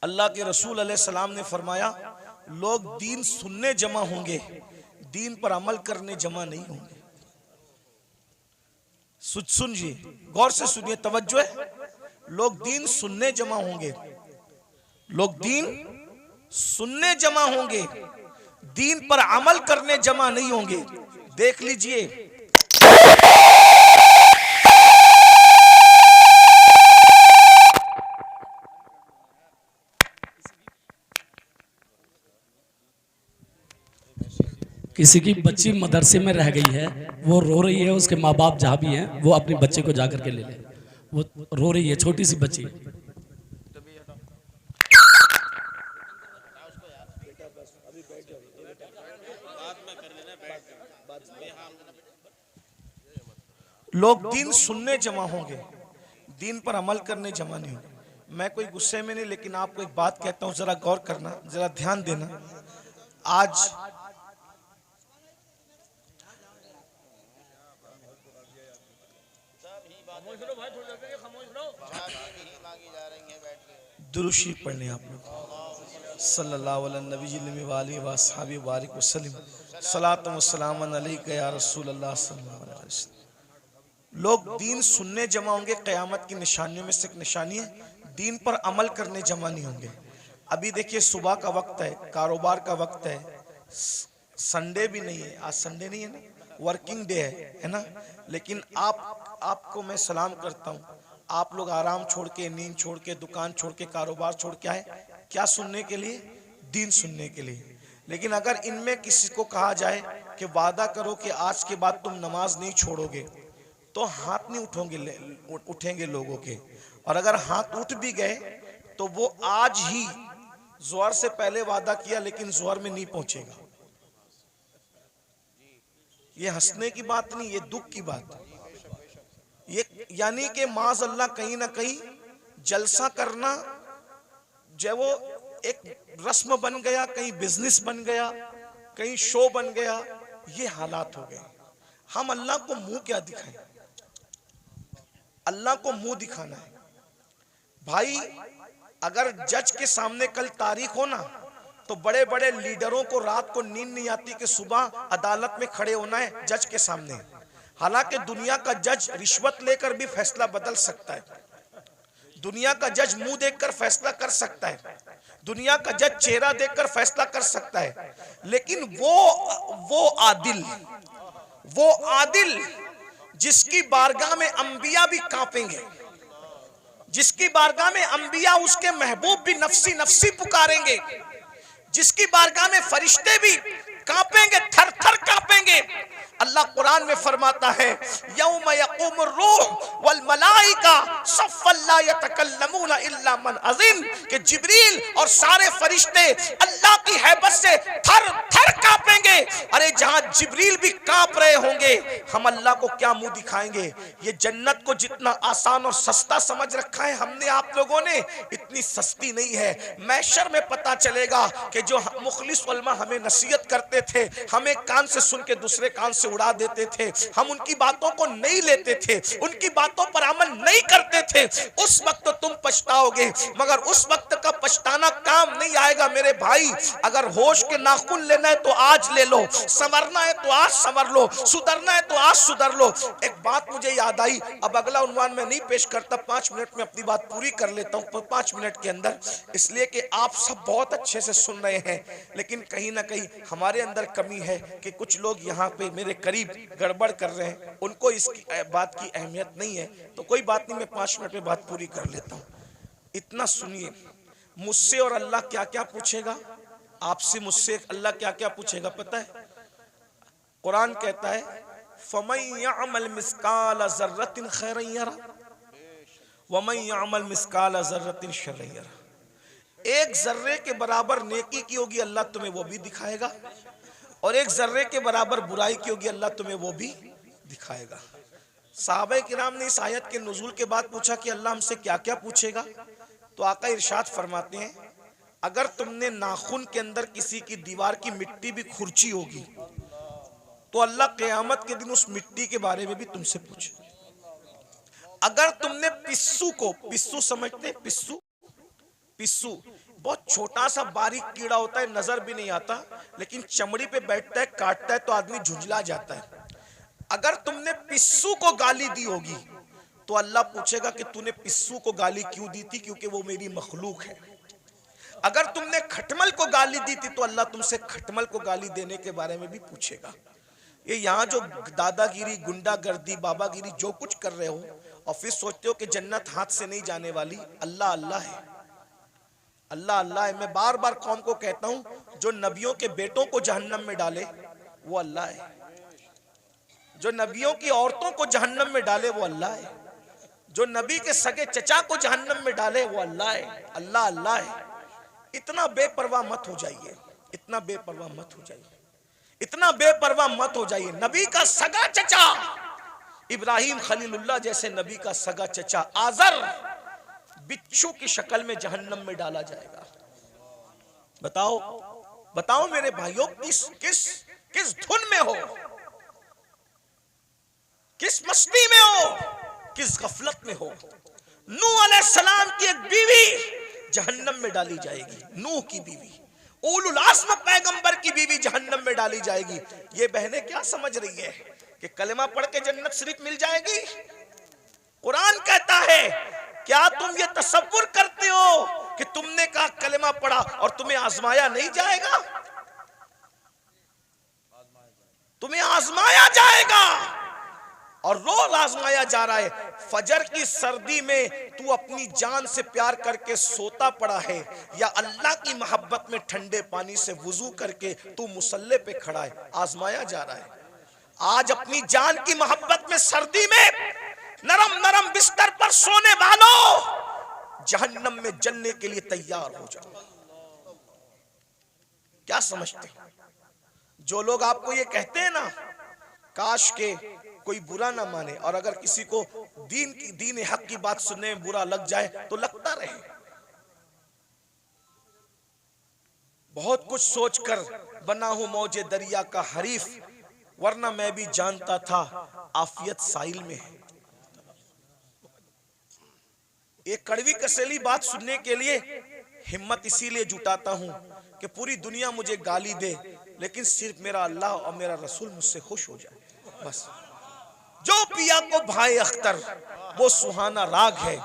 Speaker 1: अल्लाह के रसूल अलैहिस्सलाम ने फरमाया लोग दीन सुनने जमा होंगे, दीन पर अमल करने जमा नहीं होंगे। सुनिए, गौर से सुनिए, तवज्जो है। लोग दीन सुनने जमा होंगे, लोग दीन सुनने जमा होंगे, दीन पर अमल करने जमा नहीं होंगे। देख लीजिए,
Speaker 3: किसी की बच्ची मदरसे में रह गई है, वो रो रही है, उसके माँ बाप जहाँ भी हैं वो अपने बच्चे को जाकर के ले ले, वो रो रही है, छोटी सी बच्ची।
Speaker 1: लोग दीन सुनने जमा होंगे, दीन पर अमल करने जमा नहीं होंगे। मैं कोई गुस्से में नहीं, लेकिन आपको एक बात कहता हूं, जरा गौर करना, जरा ध्यान देना। आज दुरूशी पढ़ने आप लोग सल्लल्लाहु अलैहि नबी वसल्लम। सलात व सलाम अलैका या रसूल अल्लाह सल्लल्लाहु अलैहि वसल्लम। लोग दीन सुनने जमा होंगे, क़यामत की निशानियों में से एक निशानी है दीन पर अमल करने जमा नहीं होंगे। अभी देखिए सुबह का वक्त है, कारोबार का वक्त है, संडे भी नहीं है, आज संडे नहीं है ना, वर्किंग डे है ना। लेकिन आपको मैं सलाम करता हूँ, आप लोग आराम छोड़ के, नींद छोड़ के, दुकान छोड़ के, कारोबार छोड़ के आए, क्या सुनने के लिए? दीन सुनने के लिए। लेकिन अगर इनमें किसी को कहा जाए कि वादा करो कि आज के बाद तुम नमाज नहीं छोड़ोगे, तो हाथ नहीं उठेंगे लोगों के। और अगर हाथ उठ भी गए तो वो आज ही ज़ोहर से पहले वादा किया लेकिन ज़ोहर में नहीं पहुंचेगा। ये हंसने की बात नहीं, ये दुख की बात। ये यानी कि माज़ अल्लाह कहीं ना कहीं जलसा करना जो वो एक रस्म बन गया, कहीं बिजनेस बन गया, कहीं शो बन गया, ये हालात हो गए। हम अल्लाह को मुंह क्या दिखाएं? अल्लाह को मुंह दिखाना है भाई। अगर जज के सामने कल तारीख हो ना, तो बड़े बड़े लीडरों को रात को नींद नहीं आती कि सुबह अदालत में खड़े होना है जज के सामने। हालांकि दुनिया का जज रिश्वत लेकर भी फैसला बदल सकता है, दुनिया का जज मुंह देखकर फैसला कर सकता है, दुनिया का जज चेहरा देखकर फैसला कर सकता है, लेकिन वो आदिल जिसकी बारगाह में अंबिया भी कांपेंगे, जिसकी बारगाह में अंबिया उसके महबूब भी नफसी नफसी पुकारेंगे, जिसकी बारगाह में फरिश्ते भी कांपेंगे, थर थर कांपेंगे। अल्लाह कुरान में फरमाता है यौम यक़ूमुर रूह वल मलाइका सफ़्फ़न ला यतकल्लमूना इल्ला मन अज़िन, कि जिब्रील और सारे फरिश्ते अल्लाह की हैबत से थर थर कांपेंगे। अरे जहां जिब्रील भी कांप रहे होंगे, हम अल्लाह को क्या मुंह दिखाएंगे? ये जन्नत को जितना आसान और सस्ता समझ रखा है हमने, आप लोगों ने, इतनी सस्ती नहीं है। महशर में पता चलेगा कि जो मुखलिस उलमा हमें नसीहत करते थे, हमें कान से सुन के दूसरे कान से उड़ा देते थे, हम उनकी बातों को नहीं लेते थे, उनकी बातों पर अमल नहीं करते थे, उस वक्त तो तुम पछताओगे, मगर उस वक्त का पछताना काम नहीं आएगा मेरे भाई। अगर होश के नाखून लेना है तो आज ले लो, संवरना है तो आज संवर लो, सुधरना है तो आज सुधर लो। एक बात मुझे याद आई, अब अगला उन्वान में नहीं पेश करता, 5 मिनट में अपनी बात पूरी कर लेता हूँ 5 मिनट के अंदर, इसलिए कि आप सब बहुत अच्छे से सुन रहे हैं, लेकिन कहीं ना कहीं हमारे अंदर कमी है कि कुछ लोग यहाँ पे मेरे करीब गड़बड़ कर रहे हैं, उनको इसकी बात की अहमियत नहीं है। तो कोई बात नहीं, मैं 5 मिनट में बात पूरी कर लेता हूँ। इतना सुनिए, मुझसे और अल्लाह क्या क्या पूछेगा, आपसे मुझसे अल्लाह क्या क्या पूछेगा पता है? कुरान कहता है फमन यअमल मिस्काल ज़र्रतिन खैरन यरा वमन यअमल मिस्काल ज़र्रतिन शर्रन यरा। एक जर्रे के बराबर नेकी की होगी, अल्लाह तुम्हें वो भी दिखाएगा, और एक जर्रे के बराबर बुराई की होगी, अल्लाह तुम्हें वो भी दिखाएगा। सहाबे किराम ने इस आयत के नुज़ूल के बाद पूछा कि अल्लाह हमसे क्या क्या पूछेगा, तो आका इरशाद फरमाते हैं अगर तुमने नाखून के अंदर किसी की दीवार की मिट्टी भी खुरची होगी तो अल्लाह क़यामत के दिन उस मिट्टी के बारे में भी तुमसे पूछे। अगर तुमने पिस्सू समझते, पिस्सू बहुत छोटा सा बारीक कीड़ा होता है, नजर भी नहीं आता, लेकिन चमड़ी पे बैठता है, काटता है तो आदमी झुंझला जाता है। अगर तुमने पिस्सू को गाली दी होगी तो अल्लाह पूछेगा कि तूने पिस्सू को गाली क्यों दी थी, क्योंकि वो मेरी मखलूक है। अगर तुमने खटमल को गाली दी थी तो अल्लाह तुमसे खटमल को गाली देने के बारे में भी पूछेगा। ये यहाँ जो दादागिरी, गुंडागर्दी, बाबागिरी जो कुछ कर रहे हो और फिर सोचते हो कि जन्नत हाथ से नहीं जाने वाली, अल्लाह अल्लाह है, अल्लाह अल्लाह है। मैं बार बार कौम को कहता हूँ, जो नबियों के बेटों को जहन्नम में डाले वो अल्लाह है, जो नबियों की औरतों को जहन्नम में डाले वो अल्लाह है, जो नबी के सगे चचा को जहन्नम में डाले वो अल्लाह है। अल्लाह अल्लाह है। इतना बेपरवाह मत हो जाइए, इतना बेपरवाह मत हो जाइए, इतना बेपरवाह मत हो जाइए। नबी का सगा चचा इब्राहिम खलीलुल्लाह जैसे नबी का सगा चचा आजर बिच्छू की शक्ल में जहन्नम में डाला जाएगा। बताओ बताओ मेरे भाइयों, किस धुन में हो, किस मस्ती में हो, किस गफलत में हो। नूह अलैहिस्सलाम की एक बीवी जहन्नम में डाली जाएगी, नूह की बीवी, उलुल आज़्म पैगंबर की बीवी जहन्नम में डाली जाएगी। ये बहनें क्या समझ रही है कि कलमा पढ़ के जन्नत सिर्फ मिल जाएगी? कुरान कहता है, क्या तुम ये तसव्वुर करते हो कि तुमने कहा कलमा पढ़ा और तुम्हें आजमाया नहीं जाएगा? तुम्हें आजमाया जाएगा और रोज आजमाया जा रहा है। फजर की सर्दी में तू अपनी जान से प्यार करके सोता पड़ा है, या अल्लाह की मोहब्बत में ठंडे पानी से वुजू करके तू मुसल्ले पे खड़ा है, आजमाया जा रहा है। आज अपनी जान की मोहब्बत में सर्दी में नरम नरम बिस्तर पर सोने वालों, जहन्नम में जलने के लिए तैयार हो जाओ। क्या समझते हैं? जो लोग आपको ये कहते हैं ना, काश के कोई बुरा ना माने, और अगर किसी को दीन हक की बात सुनने में बुरा लग जाए तो लगता रहे। बहुत कुछ सोचकर बना हूं मौजे दरिया का हरीफ, वरना मैं भी जानता था आफियत साहिल में है। एक कड़वी कसेली बात सुनने के लिए हिम्मत इसीलिए जुटाता हूं कि पूरी दुनिया मुझे गाली दे, लेकिन सिर्फ मेरा अल्लाह और मेरा रसूल मुझसे खुश हो जाए। बस जो पिया को भाई अख्तर वो सुहाना राग है,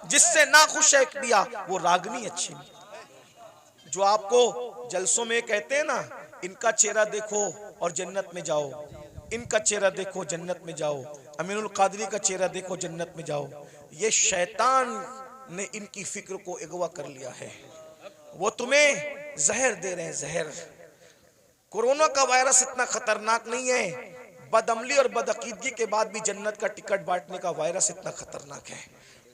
Speaker 1: जिससे ना खुश है पिया वो रागनी अच्छी नहीं। जो आपको जलसों में कहते हैं ना, इनका चेहरा देखो और जन्नत में जाओ, इनका चेहरा देखो जन्नत में जाओ, अमीनुल कादरी का चेहरा देखो जन्नत में जाओ, ये शैतान ने इनकी फिक्र को अगवा कर लिया है। वो तुम्हें जहर दे रहे हैं, जहर। कोरोना का वायरस इतना खतरनाक नहीं है, बदअमली और बदअकीदगी के बाद भी जन्नत का टिकट बांटने का वायरस इतना खतरनाक है।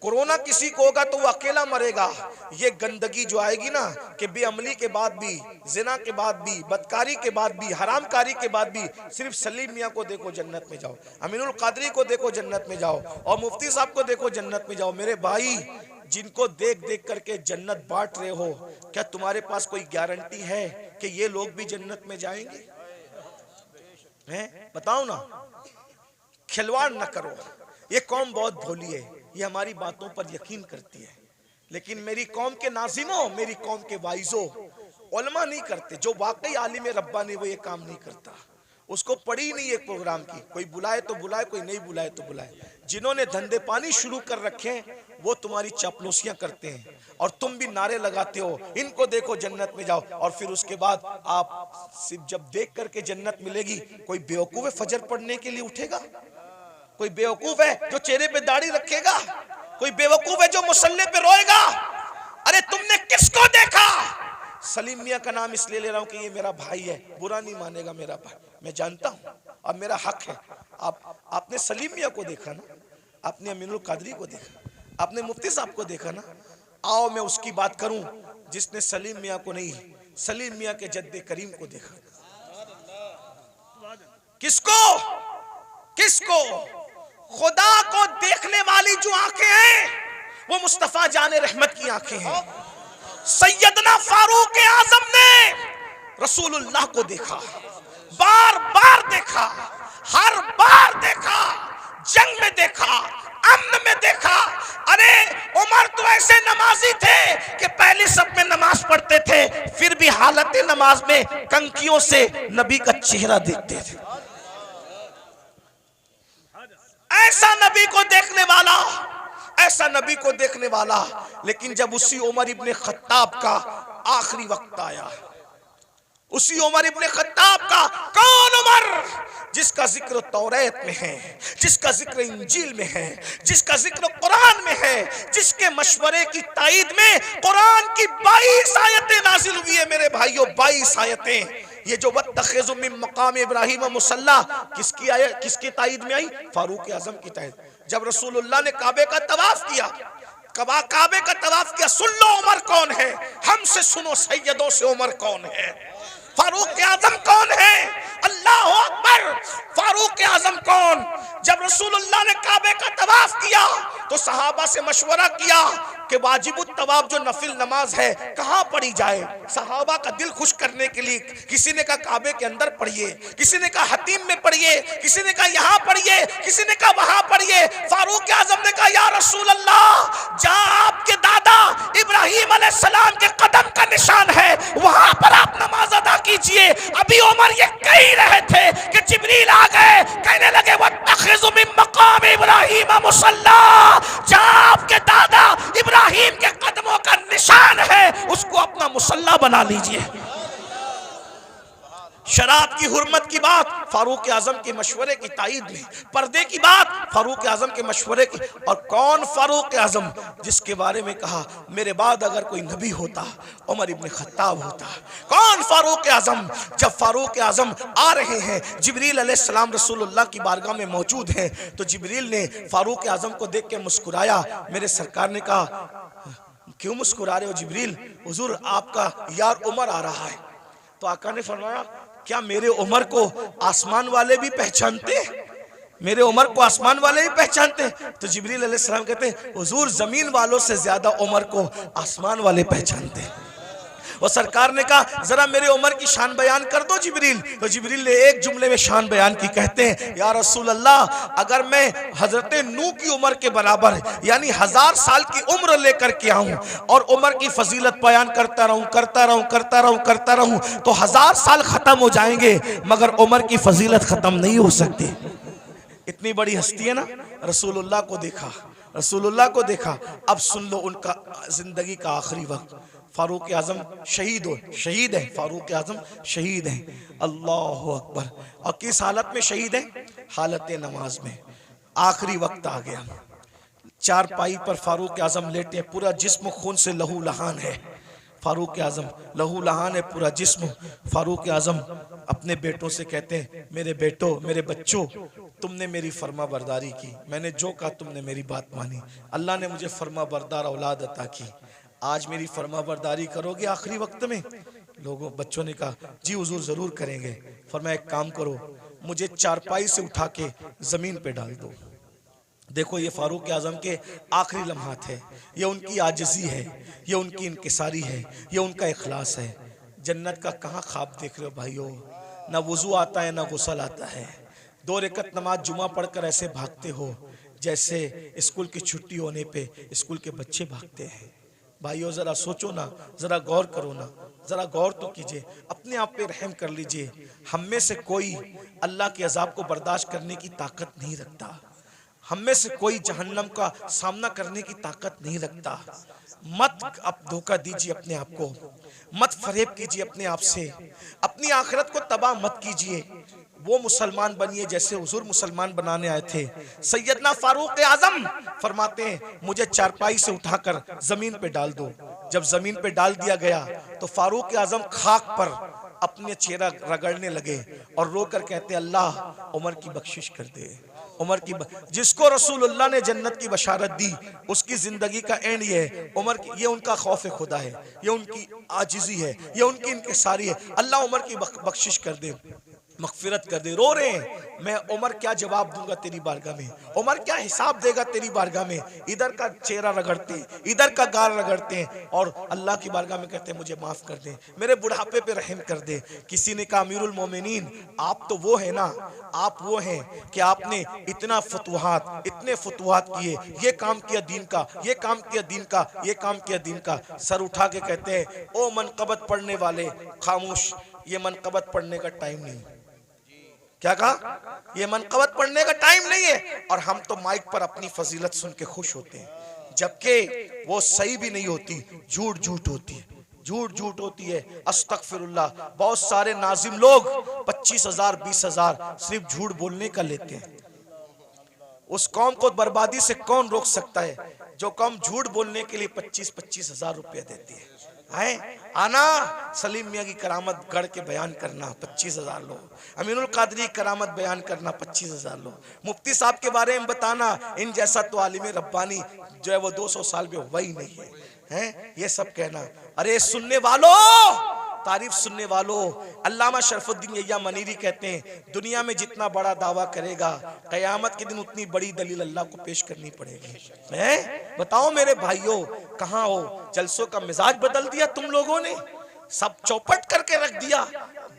Speaker 1: कोरोना किसी को होगा तो वो अकेला मरेगा। ये गंदगी जो आएगी ना, कि बेअमली के बाद भी, जिना के बाद भी, बदकारी के बाद भी, हरामकारी के बाद भी, सिर्फ सलीम मियाँ को देखो जन्नत में जाओ, अमीनुल कादरी को देखो जन्नत में जाओ, और मुफ्ती साहब को देखो जन्नत में जाओ। मेरे भाई, जिनको देख देख करके जन्नत बांट रहे हो, क्या तुम्हारे पास कोई गारंटी है कि ये लोग भी जन्नत में जाएंगे? हैं? बताओ ना। खिलवाड़ न करो। ये कौम बहुत भोली है, ये हमारी बातों पर यकीन करती है, लेकिन मेरी कौम के नाजिमों, मेरी कौम के वाइजों, उलमा नहीं करते। जो वाकई आलिम रब्बानी वो ये काम नहीं करता। उसको पड़ी नहीं एक प्रोग्राम की, कोई बुलाए तो बुलाए, कोई नहीं बुलाए तो बुलाए। जिन्होंने धंधे पानी शुरू कर रखे हैं वो तुम्हारी चापलूसियां करते हैं, और तुम भी नारे लगाते हो इनको देखो जन्नत में जाओ, और फिर उसके बाद आप सिर्फ जब देख करके जन्नत मिलेगी, कोई बेवकूफ है फजर पढ़ने के लिए उठेगा? कोई बेवकूफ है जो चेहरे पे दाढ़ी रखेगा? कोई बेवकूफ है जो मुसल्ले पे रोएगा? अरे तुमने किसको देखा? सलीम मियाँ का नाम इसलिए ले रहा हूं कि ये मेरा भाई है, बुरा नहीं मानेगा मेरा भाई, मैं जानता हूं, अब मेरा हक है। आपने सलीम मियाँ को देखा ना, आपने अमीनुल कादरी को देखा, आपने मुफ्ती साहब को देखा ना। आओ मैं उसकी बात करूं जिसने सलीम मियाँ को नहीं, सलीम मियाँ के जद्दे करीम को देखा। किसको? किसको? खुदा को देखने वाली जो आंखें हैं वो मुस्तफा जाने रहमत की आंखें हैं। सैयदना फारूक आजम ने रसूलुल्लाह को देखा, बार बार देखा, हर बार देखा, जंग में देखा, अमन में देखा। अरे उमर तो ऐसे नमाजी थे कि पहले सब में नमाज पढ़ते थे, फिर भी हालत नमाज में कंकियों से नबी का चेहरा देखते थे। ऐसा नबी को देखने वाला, ऐसा नबी को देखने वाला। लेकिन जब उसी उमर इब्ने खत्ताब का आखिरी वक्त आया, उसी उमर इब्ने खत्ताब का, कौन उमर जिसका जिक्र तौरात में है, जिसका जिक्र इंजील में है, जिसका जिक्र कुरान में है, जिसके मशवरे की ताईद में कुरान की 22 आयतें नाजिल हुई है। मेरे भाइयों 22 आयतें। ये जो वत्तखिज़ु मिन मकाम इब्राहीम मुसल्ला किसकी आयत, किसकी ताईद में आई? फारूक आजम की ताईद। जब रसूलुल्लाह ने काबे का तवाफ किया, काबे का तवाफ किया, सुन लो उमर कौन है, हमसे सुनो सैयदों से उमर कौन है, फारूक आजम कौन है? अल्लाह अकबर। फारूक आजम कौन? जब रसूलुल्लाह ने काबे का तवाफ किया तो सहाबा से मशवरा किया कि वाजिबुत तवाफ जो नफिल नमाज है कहाँ पढ़ी जाए। सहाबा का दिल खुश करने के लिए किसी ने कहा काबे के अंदर पढ़िए, किसी ने कहा हतीम में पढ़िए, किसी ने कहा यहाँ पढ़िए, किसी ने कहा वहां पढ़िए। फारूक आजम ने कहा या रसूल अल्लाह, जहाँ आपके दादा इब्राहिम अलैहिस्सलाम के कदम का निशान है, वहां पर आप नमाज अदा कीजिए। अभी उमर ये कह ही रहे थे कि जिब्रील आ गए, कहने लगे वत्तखिज़ु मिन मक़ाम इब्राहीम मुसल्ला, जहां आपके दादा इब्राहिम के कदमों का निशान है उसको अपना मुसल्ला बना लीजिए। शराब की हुर्मत की बात फारूक आजम के मशवरे की ताईद में, पर्दे की बात फारूक आजम के मशवरे की। और कौन फारूक आजम जिसके बारे में कहा मेरे बाद अगर कोई नबी होता उमर इब्न खत्ताब होता। कौन फारूक आजम? जब फारूक आजम आ रहे हैं, जिब्रील अलैहिस्सलाम रसूलुल्लाह की बारगाह में मौजूद हैं, तो जिब्रील ने फारूक आजम को देख के मुस्कुराया। मेरे सरकार ने कहा क्यों मुस्कुरा रहे हो जिब्रील? हुजूर आपका यार उमर आ रहा है। तो आका ने फरमाया क्या मेरे उमर को आसमान वाले भी पहचानते? मेरे उमर को आसमान वाले भी पहचानते? तो जिब्रील अलैहिस्सलाम कहते हैं हुजूर जमीन वालों से ज्यादा उमर को आसमान वाले पहचानते। और सरकार ने कहा जरा मेरे उमर की शान बयान कर दो जिब्रील। तो जिब्रील ने एक जुमले में शान बयान की, कहते हैं या रसूल अल्लाह, अगर मैं हजरत नूह की उम्र के बराबर यानी 1000 साल की उम्र लेकर के आऊं और उम्र की फजीलत बयान करता रहूं तो 1000 साल खत्म हो जाएंगे मगर उम्र की फजीलत खत्म नहीं हो सकती। इतनी बड़ी हस्ती है ना। रसूलुल्लाह को देखा, रसूलुल्लाह को देखा। अब सुन लो उनका जिंदगी का आखिरी वक्त। फारूक आजम शहीद है, फारूक आजम शहीद हैं। अल्लाह अकबर। और किस हालत में शहीद हैं? हालत नमाज में। आखिरी वक्त आ गया, चारपाई पर फारूक आजम लेटे, पूरा जिस्म खून से लहू लहान है। फारूक आजम लहू लहान है पूरा जिस्म। फारूक आजम अपने बेटों से कहते हैं मेरे बेटो, मेरे बच्चों, तुमने मेरी फर्मा बरदारी की, मैंने जो कहा तुमने मेरी बात मानी, अल्लाह ने मुझे फर्मा बरदार औलाद अता की, आज मेरी फर्मा बरदारी करोगे आखिरी वक्त में? लोगों बच्चों ने कहा जी हुजूर जरूर करेंगे। फरमाया एक काम करो, मुझे चारपाई से उठा के जमीन पे डाल दो। देखो ये फारूक आजम के आखिरी लम्हात है, ये उनकी आजिज़ी है, ये उनकी इनकिसारी है, ये उनका इखलास है। जन्नत का कहाँ ख्वाब देख रहे हो भाइयों? ना वुजू आता है ना गुस्ल आता है। 2 रकअत नमाज जुमा पढ़कर ऐसे भागते हो जैसे स्कूल की छुट्टी होने पे स्कूल के बच्चे भागते हैं। भाइयों जरा सोचो ना, जरा गौर करो ना, जरा गौर तो कीजिए, अपने आप पे रहम कर लीजिए। हम में से कोई अल्लाह के अजाब को बर्दाश्त करने की ताकत नहीं रखता, हम में से कोई जहन्नम का सामना करने की ताकत नहीं रखता। मत अब धोखा दीजिए अपने आप को, मत फरेब कीजिए अपने आप से, अपनी आखिरत को तबाह मत कीजिए। वो मुसलमान बनिए जैसे हुजूर मुसलमान बनाने आए थे। सैयदना फारूक आजम फरमाते हैं मुझे चारपाई से उठाकर जमीन पे डाल दो। जब जमीन पे डाल दिया गया तो फारूक आजम खाक पर अपने चेहरा रगड़ने लगे और रोकर कहते अल्लाह उमर की बख्शिश कर दे। उमर की जिसको रसूलुल्लाह ने जन्नत की बशारत दी उसकी जिंदगी का एंड ये है। उमर की ये उनका खौफ खुदा है, ये उनकी आजिज़ी है, ये उनकी इनकिसारी है। अल्लाह उमर की बख्शिश कर दे, मगफिरत कर दे। रो रहे हैं, मैं उमर क्या जवाब दूंगा तेरी बारगाह में, उमर क्या हिसाब देगा तेरी बारगाह में। इधर का चेहरा रगड़ते हैं, इधर का गाल रगड़ते हैं और अल्लाह की बारगाह में कहते हैं मुझे माफ कर दे, मेरे बुढ़ापे पे रहम कर दे। किसी ने कहा अमीरुल मोमिनीन आप तो वो है ना, आप वो हैं कि आपने इतना फतुहात, इतने फतुहात किए, ये काम किया दीन का, ये काम किया दीन का, ये काम किया दीन का। सर उठा के कहते हैं ओ मनकबत पढ़ने वाले खामोश, ये मनकबत पढ़ने का टाइम नहीं। क्या कहा? ये मनकबत पढ़ने का टाइम नहीं है। और हम तो माइक पर अपनी फजीलत सुन के खुश होते हैं, जबकि वो सही भी नहीं होती, झूठ झूठ होती है, झूठ झूठ होती है। अस्तगफिरुल्लाह। बहुत सारे नाजिम लोग 25,000 20,000 सिर्फ झूठ बोलने का लेते हैं। उस कौम को बर्बादी से कौन रोक सकता है जो कौम झूठ बोलने के लिए 25,000 रुपया देती है? आना सलीम मियाँ की करामत गढ़ के बयान करना 25,000 लो, अमीनुल कादरी करामत बयान करना 25,000 लो, मुफ्ती साहब के बारे में बताना, इन जैसा तो आलिम रब्बानी जो है वो 200 साल में हुआ ही नहीं है, ये सब कहना। अरे सुनने वालों, तारीफ सुनने वालों, अल्लामा शरफुद्दीन यहिया मनीरी कहते हैं दुनिया में जितना बड़ा दावा करेगा कयामत के दिन उतनी बड़ी दलील अल्लाह को पेश करनी पड़ेगी। बताओ मेरे भाइयों कहाँ हो? जलसों का मिजाज बदल दिया तुम लोगों ने, सब चौपट करके रख दिया।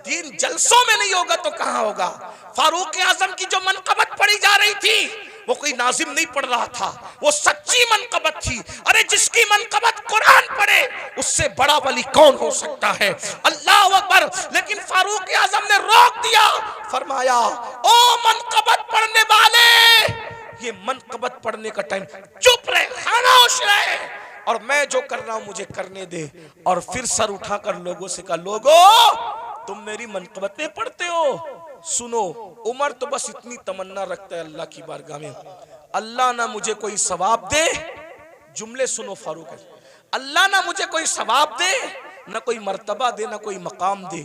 Speaker 1: दीन जलसों में नहीं होगा तो कहाँ होगा? फारूक आजम की जो मनकबत पढ़ी जा रही थी वो कोई नाजिम नहीं पढ़ रहा था, वो सच्ची मनकबत थी। अरे जिसकी मनकबत कुरान पढ़े उससे बड़ा वली कौन हो सकता है? अल्लाह अकबर। लेकिन फारूक आजम ने रोक दिया, फरमाया ओ मनकबत पढ़ने वाले, ये मनकबत पढ़ने का टाइम, चुप रहे, खामोश रहे, और मैं जो कर रहा हूं मुझे करने दे। और फिर सर उठाकर लोगों से कहा, लोगों तुम मेरी मनकबतें पढ़ते हो, सुनो। उमर तो बस इतनी तमन्ना रखता है अल्लाह की बारगाह में, अल्लाह ना मुझे कोई सवाब दे, जुमले सुनो फारूक, अल्लाह ना मुझे कोई सवाब दे, ना कोई मर्तबा दे, ना कोई मकाम दे,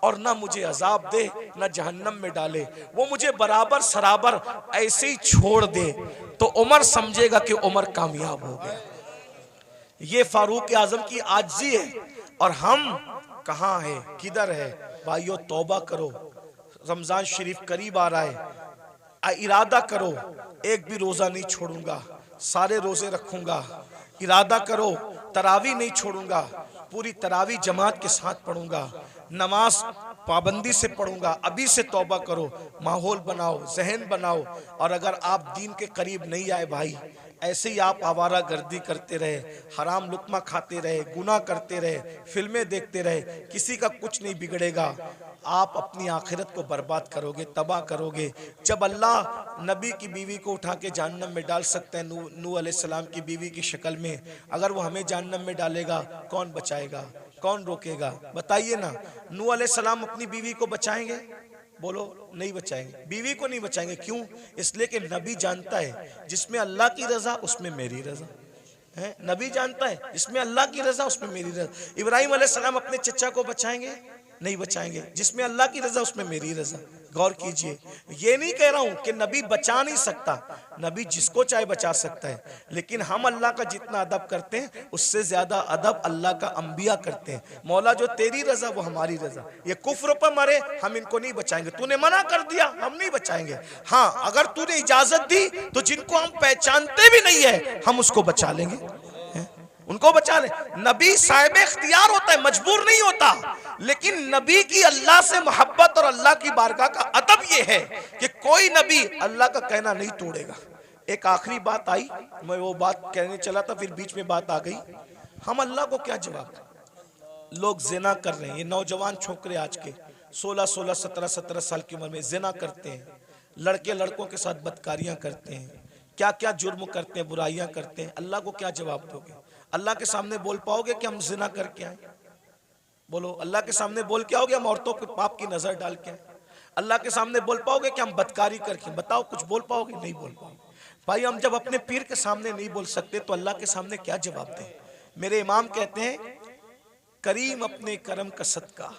Speaker 1: और ना मुझे अजाब दे, ना जहन्नम में डाले, वो मुझे बराबर सराबर ऐसे ही छोड़ दे, तो उमर समझेगा कि उमर कामयाब हो गया। ये फारूक आजम की आजिज़ी है। और हम कहाँ है, किधर है? भाइयों तौबा करो, रमजान शरीफ करीब आ रहा है, इरादा करो एक भी रोजा नहीं छोड़ूंगा, सारे रोजे रखूंगा, इरादा करो तरावी नहीं छोड़ूंगा, पूरी तरावी जमात के साथ पढ़ूंगा, नमाज पाबंदी से पढ़ूंगा। अभी से तौबा करो, माहौल बनाओ, जहन बनाओ। और अगर आप दीन के करीब नहीं आए भाई, ऐसे ही आप आवारा गर्दी करते रहे, हराम लुकमा खाते रहे, गुनाह करते रहे, फिल्में देखते रहे, किसी का कुछ नहीं बिगड़ेगा। आप अपनी आखिरत को बर्बाद करोगे, तबाह करोगे। जब अल्लाह नबी की बीवी को उठा के जहन्नम में डाल सकते हैं, नूह अलैहिस्सलाम की बीवी की शक्ल में, अगर वो हमें जहन्नम में डालेगा, कौन बचाएगा, कौन रोकेगा? बताइए ना। नूह अलैहिस्सलाम अपनी बीवी को बचाएंगे? बोलो नहीं बचाएंगे, बीवी को नहीं बचाएंगे। क्यों? इसलिए कि नबी जानता है जिसमें अल्लाह की रजा उसमें मेरी रजा है। नबी जानता है जिसमें अल्लाह की रजा उसमें मेरी रजा। इब्राहिम अलैहिस्सलाम अपने चचा को बचाएंगे? नहीं बचाएंगे, जिसमें अल्लाह की रजा उसमें मेरी रजा। गौर कीजिए, ये नहीं कह रहा हूं कि नबी बचा नहीं सकता, नबी जिसको चाहे बचा सकता है, लेकिन हम अल्लाह का जितना अदब करते हैं उससे ज्यादा अदब अल्लाह का अंबिया करते हैं। मौला जो तेरी रजा वो हमारी रजा। ये कुफ्र पर मरे हम इनको नहीं बचाएंगे, तूने मना कर दिया हम नहीं बचाएंगे। हाँ, अगर तूने इजाजत दी तो जिनको हम पहचानते भी नहीं है हम उसको बचा लेंगे, उनको बचा ले। नबी साहिब इख्तियार होता है, मजबूर नहीं होता। लेकिन नबी की अल्लाह से मोहब्बत और अल्लाह की बारगाह का अदब यह है कि कोई नबी अल्लाह का कहना नहीं तोड़ेगा। एक आखिरी बात आई, मैं वो बात कहने चला था, फिर बीच में बात आ गई। हम अल्लाह को क्या जवाब दें? लोग जिना कर रहे हैं, ये नौजवान छोकरे आज के 16-16, 17-17 साल की उम्र में जिना करते हैं, लड़के लड़कों के साथ बदकारियां करते हैं, क्या क्या जुर्म करते हैं, बुराइयां करते हैं। अल्लाह को क्या जवाब दोगे? अल्लाह के सामने बोल पाओगे कि हम जिना करके आए? बोलो, अल्लाह के सामने बोल के आओगे हम औरतों के पाप की नजर डाल के? अल्लाह के सामने बोल पाओगे कि हम बदकारी करके? बताओ, कुछ बोल पाओगे? नहीं बोल पाओगे। भाई हम जब अपने पीर के सामने नहीं बोल सकते तो अल्लाह के सामने क्या जवाब दें? मेरे इमाम कहते हैं, करीम अपने करम का सदका,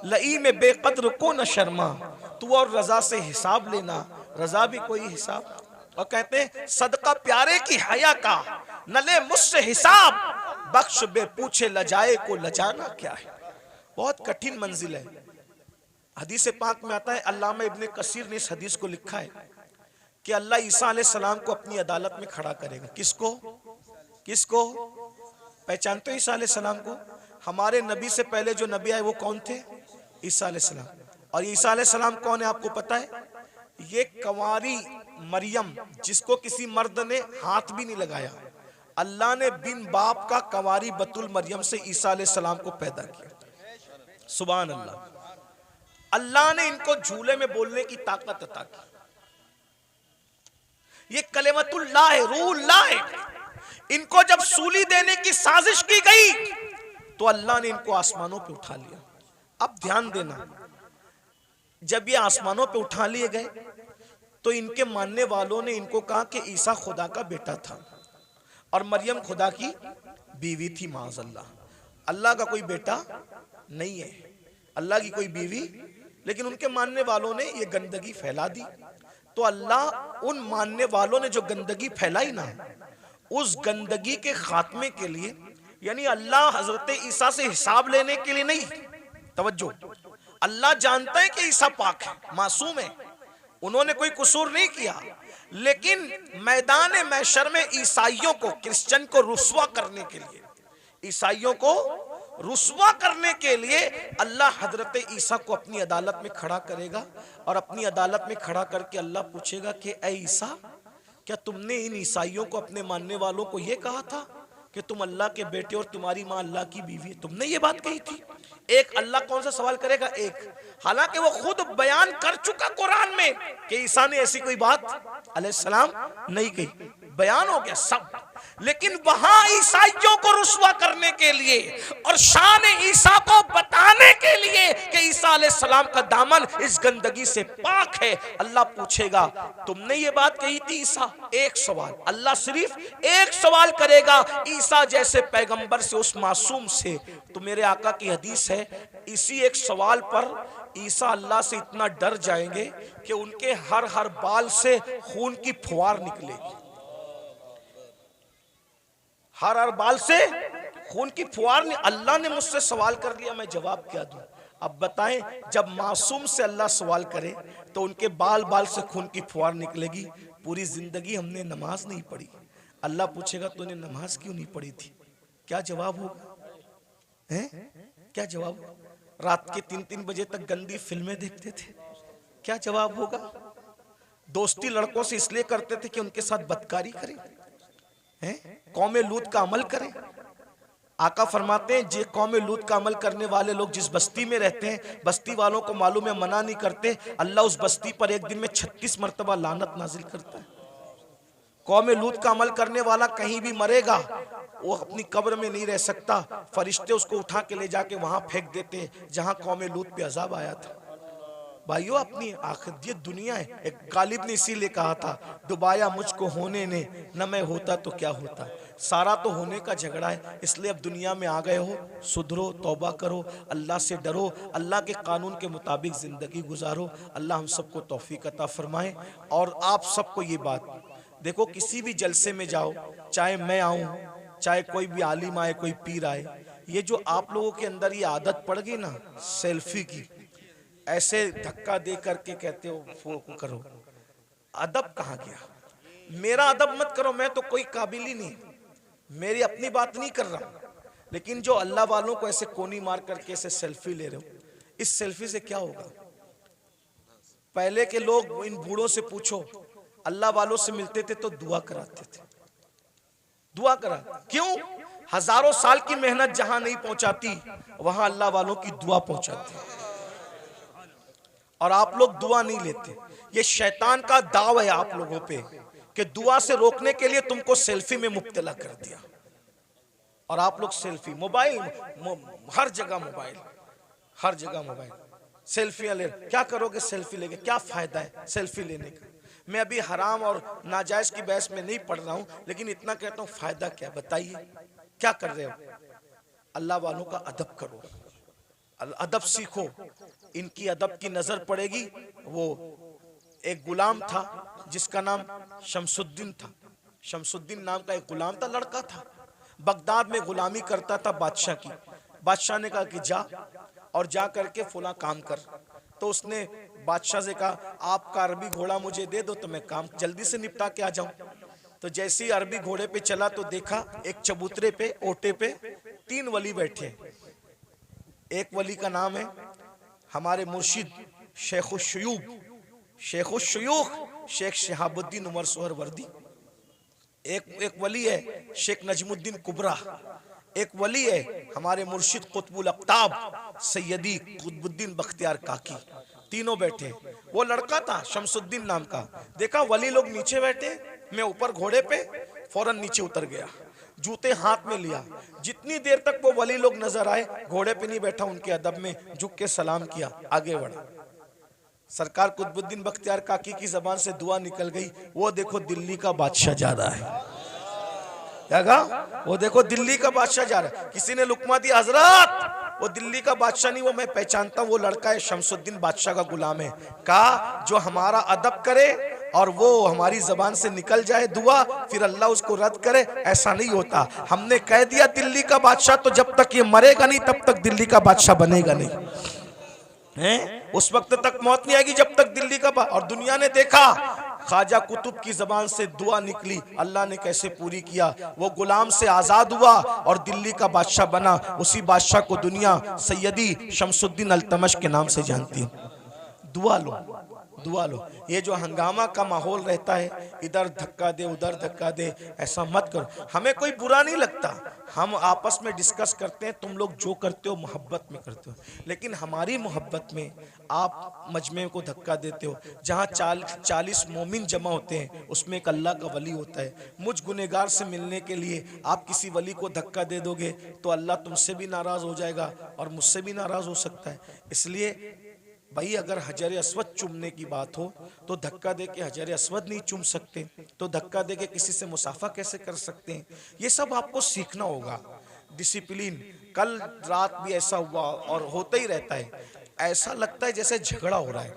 Speaker 1: लई में बेकद्र को न शर्मा, तू और रजा से हिसाब लेना, रजा भी कोई हिसाब। और कहते हैं, सदका प्यारे की हया का, न ले मुझसे हिसाब, बख्श बे पूछे लजाए को लजाना क्या है। बहुत कठिन मंजिल है। हदीस पाक में आता है, अल्लामा इब्ने कसीर ने इस हदीस को लिखा है कि अल्लाह ईसा अलैहिस्सलाम को अपनी अदालत में खड़ा करेगा। किसको? किसको? पहचानते हो ईसा अलैहिस्सलाम को? हमारे नबी से पहले जो नबी आए वो कौन थे? ईसा अलैहिस्सलाम। और ईसा अलैहिस्सलाम कौन है आपको पता है? ये कंवारी मरियम, जिसको किसी मर्द ने हाथ भी नहीं लगाया, अल्लाह ने बिन बाप का कंवारी बतुल मरियम से ईसा अलैहिस्सलाम को पैदा किया। सुभान अल्लाह। अल्लाह ने इनको झूले में बोलने की ताकत अता की। ये कलेमतुल्लाह है, रूहुल्लाह है। इनको जब सूली देने की साजिश की गई तो अल्लाह ने इनको आसमानों पे उठा लिया। अब ध्यान देना, जब ये आसमानों पे उठा लिए गए तो इनके मानने वालों ने इनको कहा कि ईसा खुदा का बेटा था और मरियम खुदा की बीवी थी। माज़अल्लाह, अल्लाह का कोई बेटा नहीं है, अल्लाह की कोई बीवी। लेकिन उनके मानने वालों ने ये गंदगी फैला दी। तो अल्लाह उन मानने वालों ने जो गंदगी फैलाई ना, उस गंदगी के खात्मे के लिए, यानी अल्लाह हजरत ईसा से हिसाब लेने के लिए नहीं, तवज्जो, अल्लाह जानता है कि ईसा पाक है, मासूम है, उन्होंने कोई कसूर नहीं किया, लेकिन मैदान महशर में ईसाइयों को, क्रिश्चियन को रुस्वा करने के लिए, ईसाइयों को रुस्वा करने के लिए अल्लाह हजरत ईसा को अपनी अदालत में खड़ा करेगा। और अपनी अदालत में खड़ा करके अल्लाह पूछेगा कि ऐ ईसा, क्या तुमने इन ईसाइयों को, अपने मानने वालों को यह कहा था कि तुम अल्लाह के बेटे और तुम्हारी माँ अल्लाह की बीवी है? तुमने ये बात कही थी? एक अल्लाह कौन सा सवाल करेगा? एक। हालांकि वो खुद बयान कर चुका कुरान में कि ईसा ने ऐसी कोई बात अलैहिस्सलाम नहीं कही, बयान हो गया सब। लेकिन वहां ईसाइयों को रुस्वा करने के लिए और शान ईसा को बताने के लिए कि ईसा अलैहिस्सलाम का दामन इस गंदगी से पाक है, अल्लाह पूछेगा तुमने ये बात कही थी ईसा? एक सवाल, अल्लाह सिर्फ एक सवाल करेगा ईसा जैसे पैगंबर से, उस मासूम से। तो मेरे आका की हदीस है, इसी एक सवाल पर ईसा अल्लाह से इतना डर जाएंगे कि उनके हर बाल से खून की फुहार निकलेगी। हर बाल से खून की फुहार। अल्लाह ने मुझसे सवाल कर लिया, मैं जवाब क्या दूं? अब बताएं, जब मासूम से अल्लाह सवाल करे तो उनके बाल बाल से खून की फुहार निकलेगी। पूरी जिंदगी हमने नमाज नहीं पढ़ी, अल्लाह पूछेगा तूने नमाज क्यों नहीं पढ़ी थी? क्या जवाब होगा? हैं? क्या जवाब? रात के 3-3 बजे तक गंदी फिल्में देखते थे, क्या जवाब होगा? दोस्ती लड़कों से इसलिए करते थे कि उनके साथ बदकारी करें, हैं? कौमे लूत का अमल करें। आका फरमाते हैं जे कौमे लूत का अमल करने वाले लोग जिस बस्ती में रहते हैं, बस्ती वालों को मालूम है, मना नहीं करते, अल्लाह उस बस्ती पर एक दिन में 36 मरतबा लानत नाजिल करता है। कौमे लूत का अमल करने वाला कहीं भी मरेगा, वो अपनी कब्र में नहीं रह सकता, फरिश्ते उसको उठा के ले जाके वहां फेंक देते जहां कौमे लूत पे अजाब आया था। भाइयों, अपनी आखिरत ये दुनिया है। एक गालिब ने इसीलिए कहा था, डुबाया मुझको होने ने, न मैं होता तो क्या होता। सारा तो होने का झगड़ा है, इसलिए अब दुनिया में आ गए हो, सुधरो, तौबा करो, अल्लाह से डरो, अल्लाह के कानून के मुताबिक जिंदगी गुजारो। अल्लाह हम सबको तौफीक अता फरमाए। और आप सबको ये बात देखो, किसी भी जलसे में जाओ, चाहे मैं आऊं, चाहे कोई भी आलिम आए, कोई पीर आए, ये जो आप लोगों के अंदर ये आदत पड़ गई ना सेल्फी की, ऐसे धक्का दे करके कहते हो फोन करो, अदब कहाँ गया? मेरा अदब मत करो, मैं तो कोई काबिल ही नहीं, मेरी अपनी बात नहीं कर रहा, लेकिन जो अल्लाह वालों को ऐसे कोनी मार करके ऐसे सेल्फी ले रहे हो, इस सेल्फी से क्या होगा? पहले के लोग, इन बूढ़ों से पूछो, अल्लाह वालों से मिलते थे तो दुआ कराते थे, दुआ करा। क्यों? हजारों साल की मेहनत जहां नहीं पहुंचाती, वहां अल्लाह वालों की दुआ पहुंचाती। और आप लोग दुआ नहीं लेते। ये शैतान का दाव है आप लोगों पे कि दुआ से रोकने के लिए तुमको सेल्फी में मुब्तला कर दिया। और आप लोग सेल्फी, मोबाइल, हर जगह मोबाइल, हर जगह मोबाइल, सेल्फियां ले। क्या करोगे सेल्फी लेके? क्या फायदा है सेल्फी लेने का? मैं अभी हराम और नाजायज की बहस में नहीं पढ़ रहा हूं, लेकिन इतना कहता हूं, फायदा क्या? बताइए, क्या कर रहे हो? अल्लाह वालों का अदब करो, अदब सीखो। इनकी अदब की नजर पड़ेगी। वो एक गुलाम था जिसका नाम शमसुद्दीन था। शमसुद्दीन नाम का एक गुलाम था, लड़का था, बगदाद में गुलामी करता था बादशाह की। बादशाह ने कहा कि जा और जा करके फुला काम कर। तो उसने बादशाह से कहा, आपका अरबी घोड़ा मुझे दे दो तो मैं काम जल्दी से निपटा के आ जाऊं। तो जैसे ही अरबी घोड़े पे चला तो देखा एक चबूतरे पे, ओटे पे 3 वली बैठे। एक वली का नाम है हमारे मुर्शिद शेखुश्शयूख शेख शहाबुद्दीन उमर सोहरवर्दी। एक वली है शेख नजमुद्दीन कुबरा। एक वली है हमारे मुर्शिद कुतुबुल अक्ताब सैयदी कुतुबुद्दीन बख्तियार काकी। तीनों बैठे। वो लड़का था शमसुद्दीन नाम का। देखा वली लोग नीचे बैठे, मैं ऊपर घोड़े पे, फौरन नीचे उतर गया, जूते हाथ में लिया। जितनी देर तक वो वली लोग नजर आए, घोड़े पे नहीं बैठा, उनके अदब में झुक के सलाम किया, आगे बढ़ा। सरकार कुतुबुद्दीन बख्तियार काकी की जबान से दुआ निकल गई, वो देखो दिल्ली का बादशाह जा रहा है। क्या कहा? वो देखो दिल्ली का बादशाह जा रहा है। किसी ने लुकमा दी, हजरत वो दिल्ली का बादशाह नहीं, वो मैं पहचानता हूं, वो लड़का है शमसुद्दीन बादशाह का गुलाम है। कहा जो हमारा अदब करे और वो हमारी जबान से निकल जाए दुआ, फिर अल्लाह उसको रद्द करे, ऐसा नहीं होता। हमने कह दिया दिल्ली का बादशाह, तो जब तक ये मरेगा नहीं तब तक दिल्ली का बादशाह बनेगा नहीं है। उस वक्त तक मौत नहीं आएगी जब तक दिल्ली का। और दुनिया ने देखा ख्वाजा कुतुब की जबान से दुआ निकली, अल्लाह ने कैसे पूरी किया। वो गुलाम से आजाद हुआ और दिल्ली का बादशाह बना। उसी बादशाह को दुनिया सैयदी शमसुद्दीन अल्तमश के नाम से जानती है। दुआ लो, दुआ लो। ये जो हंगामा का माहौल रहता है, इधर धक्का दे उधर धक्का दे, ऐसा मत करो। हमें कोई बुरा नहीं लगता, हम आपस में डिस्कस करते हैं, तुम लोग जो करते हो मोहब्बत में करते हो, लेकिन हमारी मोहब्बत में आप मजमे को धक्का देते हो। जहाँ 40 मोमिन जमा होते हैं, उसमें एक अल्लाह का वली होता है। मुझ गुनहगार से मिलने के लिए आप किसी वली को धक्का दे दोगे तो अल्लाह तुमसे भी नाराज हो जाएगा और मुझसे भी नाराज हो सकता है। इसलिए भाई अगर हजर अस्वद चूमने की बात हो तो धक्का दे के हजर अस्वद नहीं चूम सकते, तो धक्का दे के किसी से मुसाफा कैसे कर सकते हैं? ये सब आपको सीखना होगा, डिसिप्लिन। कल रात भी ऐसा हुआ और होता ही रहता है। ऐसा लगता है जैसे झगड़ा हो रहा है,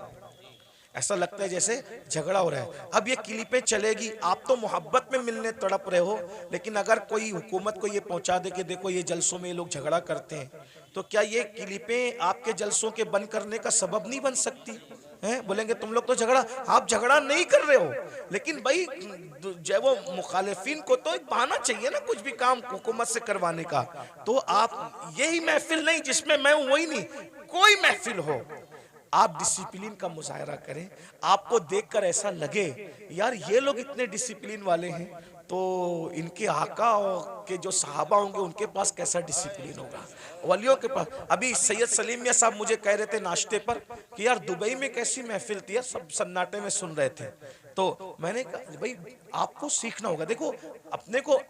Speaker 1: ऐसा लगता है जैसे झगड़ा हो रहा है। अब ये क्लिपें चलेगी, आप तो मोहब्बत में मिलने तड़प रहे हो, लेकिन अगर कोई हुकूमत को ये पहुंचा दे कि देखो ये जलसों में ये लोग झगड़ा करते हैं, तो क्या ये क्लिपें आपके जलसों के बंद करने का सबब नहीं बन सकती हैं? बोलेंगे तुम लोग तो झगड़ा, आप झगड़ा नहीं कर रहे हो, लेकिन भाई जो वो मुखालिफिन को तो एक बहाना चाहिए ना कुछ भी काम हुकूमत से करवाने का। तो आप यही महफिल नहीं जिसमें मैं हूं, वही नहीं, कोई महफिल हो, आप डिसिप्लिन का मुजाहरा करें। आपको देखकर ऐसा लगे यार ये लोग इतने डिसिप्लिन वाले हैं, तो इनके आका के जो सहाबा होंगे उनके पास कैसा डिसिप्लिन होगा, वलियों के पास। अभी सैयद सलीम मियां साहब मुझे कह रहे थे नाश्ते पर कि यार दुबई में कैसी महफिल थी यार, सब सन्नाटे में सुन रहे थे। तो मैंने कहा भाई आपको सीखना होगा। देखो अपने को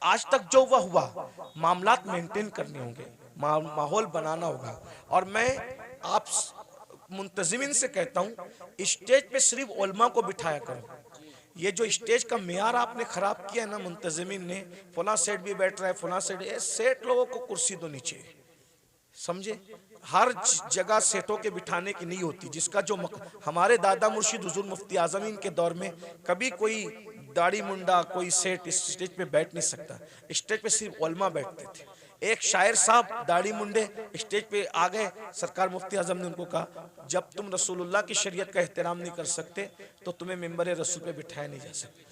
Speaker 1: आज तक जो हुआ मामलात मेंटेन करने होंगे, माहौल बनाना होगा। और मैं आप मुंतजिमिन से कहता हूँ स्टेज पे सिर्फ उलमा को बिठाया करो। ये जो स्टेज का मेयार आपने खराब किया है ना मुंतजिमिन ने, फला सेठ भी बैठ रहा है, फला सेठ लोगों को कुर्सी दो नीचे, समझे? हर जगह सेठों के बिठाने की नहीं होती। जिसका जो हमारे दादा मुर्शिद हुजूर मुफ्ती आजमीन के दौर में कभी कोई दाढ़ी मुंडा कोई सेठ इस स्टेज पे बैठ नहीं सकता, स्टेज पे सिर्फ उलमा बैठते थे। एक शायर साहब दाढ़ी मुंडे स्टेज पे आ गए, सरकार मुफ्ती आजम ने उनको कहा जब तुम रसूलुल्लाह की शरीयत का एहतराम नहीं कर सकते तो तुम्हें मिंबर रसूल पे बिठाया नहीं जा सकता।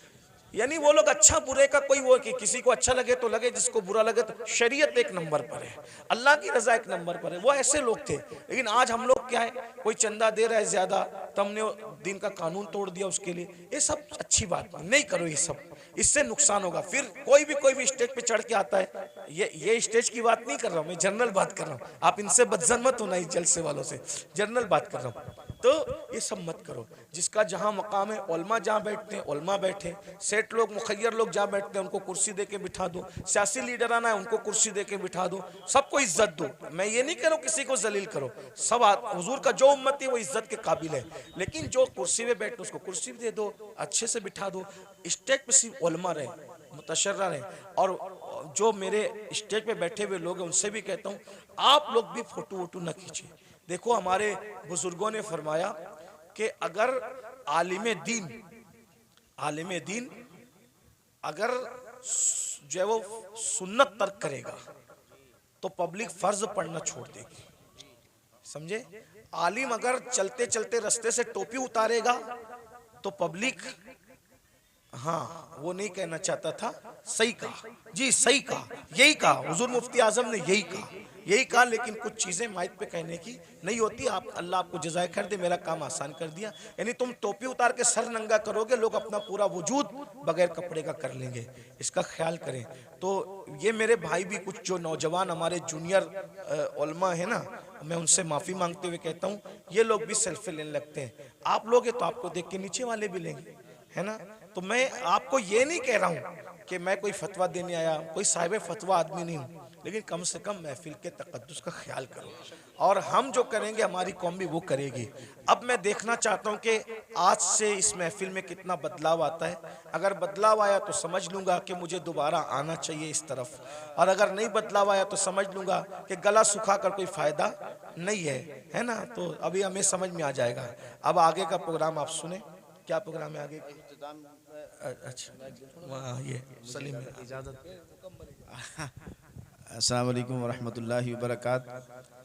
Speaker 1: यानी वो लोग अच्छा बुरे का कोई वो कि किसी को अच्छा लगे तो लगे, जिसको बुरा लगे तो शरीयत एक नंबर पर है, अल्लाह की रजा एक नंबर पर है, वो ऐसे लोग थे। लेकिन आज हम लोग क्या है, कोई चंदा दे रहा है ज्यादा तो हमने दिन का कानून तोड़ दिया उसके लिए। ये सब अच्छी बात नहीं करो, ये सब इससे नुकसान होगा। फिर कोई भी स्टेज पे चढ़ के आता है, ये स्टेज की बात नहीं कर रहा हूँ मैं, जनरल बात कर रहा हूँ। आप इनसे बदजन मत होना इस जलसे वालों से, जनरल बात कर रहा हूँ। तो ये सब मत करो। जिसका जहां मकाम है, उलमा जहां बैठते हैं उलमा बैठे, सेठ लोग मुखैर लोग जहां बैठते हैं उनको कुर्सी दे के बिठा दो, सियासी लीडर आना है उनको कुर्सी दे के बिठा दो, सबको इज्जत दो। मैं ये नहीं कह रहा हूं किसी को जलील करो, सब हुजूर का जो उम्मती है वो इज्जत के काबिल है, लेकिन जो कुर्सी पे बैठे उसको कुर्सी दे दो, अच्छे से बिठा दो। स्टेज पे सिर्फ उलमा रहे, मुतशर्रा रहे। और जो मेरे स्टेज पे बैठे हुए लोग हैं उनसे भी कहता हूँ आप लोग भी फोटो वोटो न खींचे। देखो हमारे बुजुर्गों ने फरमाया कि अगर आलिम दीन अगर जो है वो सुन्नत तर्क करेगा तो पब्लिक फर्ज पढ़ना छोड़ देगी, समझे? आलिम अगर चलते चलते रास्ते से टोपी उतारेगा तो पब्लिक, हाँ वो नहीं कहना चाहता था, सही कहा जी, सही कहा, यही कहा हुजूर मुफ्ती आजम ने, यही कहा। लेकिन कुछ चीजें माइक पे कहने की नहीं होती। आप अल्लाह आपको जज़ाए खैर दे, मेरा काम आसान कर दिया। यानी तुम टोपी उतार के सर नंगा करोगे, लोग अपना पूरा वजूद बगैर कपड़े का कर लेंगे, इसका ख्याल करें। तो ये मेरे भाई भी कुछ जो नौजवान हमारे जूनियर उलमा है ना, मैं उनसे माफी मांगते हुए कहता हूँ ये लोग भी सेल्फी लेने लगते हैं। आप लोग तो आपको देख के नीचे वाले भी लेंगे, है ना? तो मैं आपको ये नहीं कह रहा हूँ कि मैं कोई फतवा देने आया, कोई साहिब फतवा आदमी नहीं हूँ, लेकिन कम से कम महफिल के तकद्दुस का ख्याल करो। और हम जो करेंगे हमारी कौम भी वो करेगी। अब मैं देखना चाहता हूँ कि आज से इस महफिल में कितना बदलाव आता है। अगर बदलाव आया तो समझ लूँगा कि मुझे दोबारा आना चाहिए इस तरफ, और अगर नहीं बदलाव आया तो समझ लूँगा कि गला सुखा कर कोई फ़ायदा नहीं है ना? तो अभी हमें समझ में आ जाएगा। अब आगे का प्रोग्राम आप सुने, क्या प्रोग्राम है आगे? अच्छा ये सलीम इजाज़त।
Speaker 4: अस्सलाम वालेकुम व रहमतुल्लाहि व बरकातहू।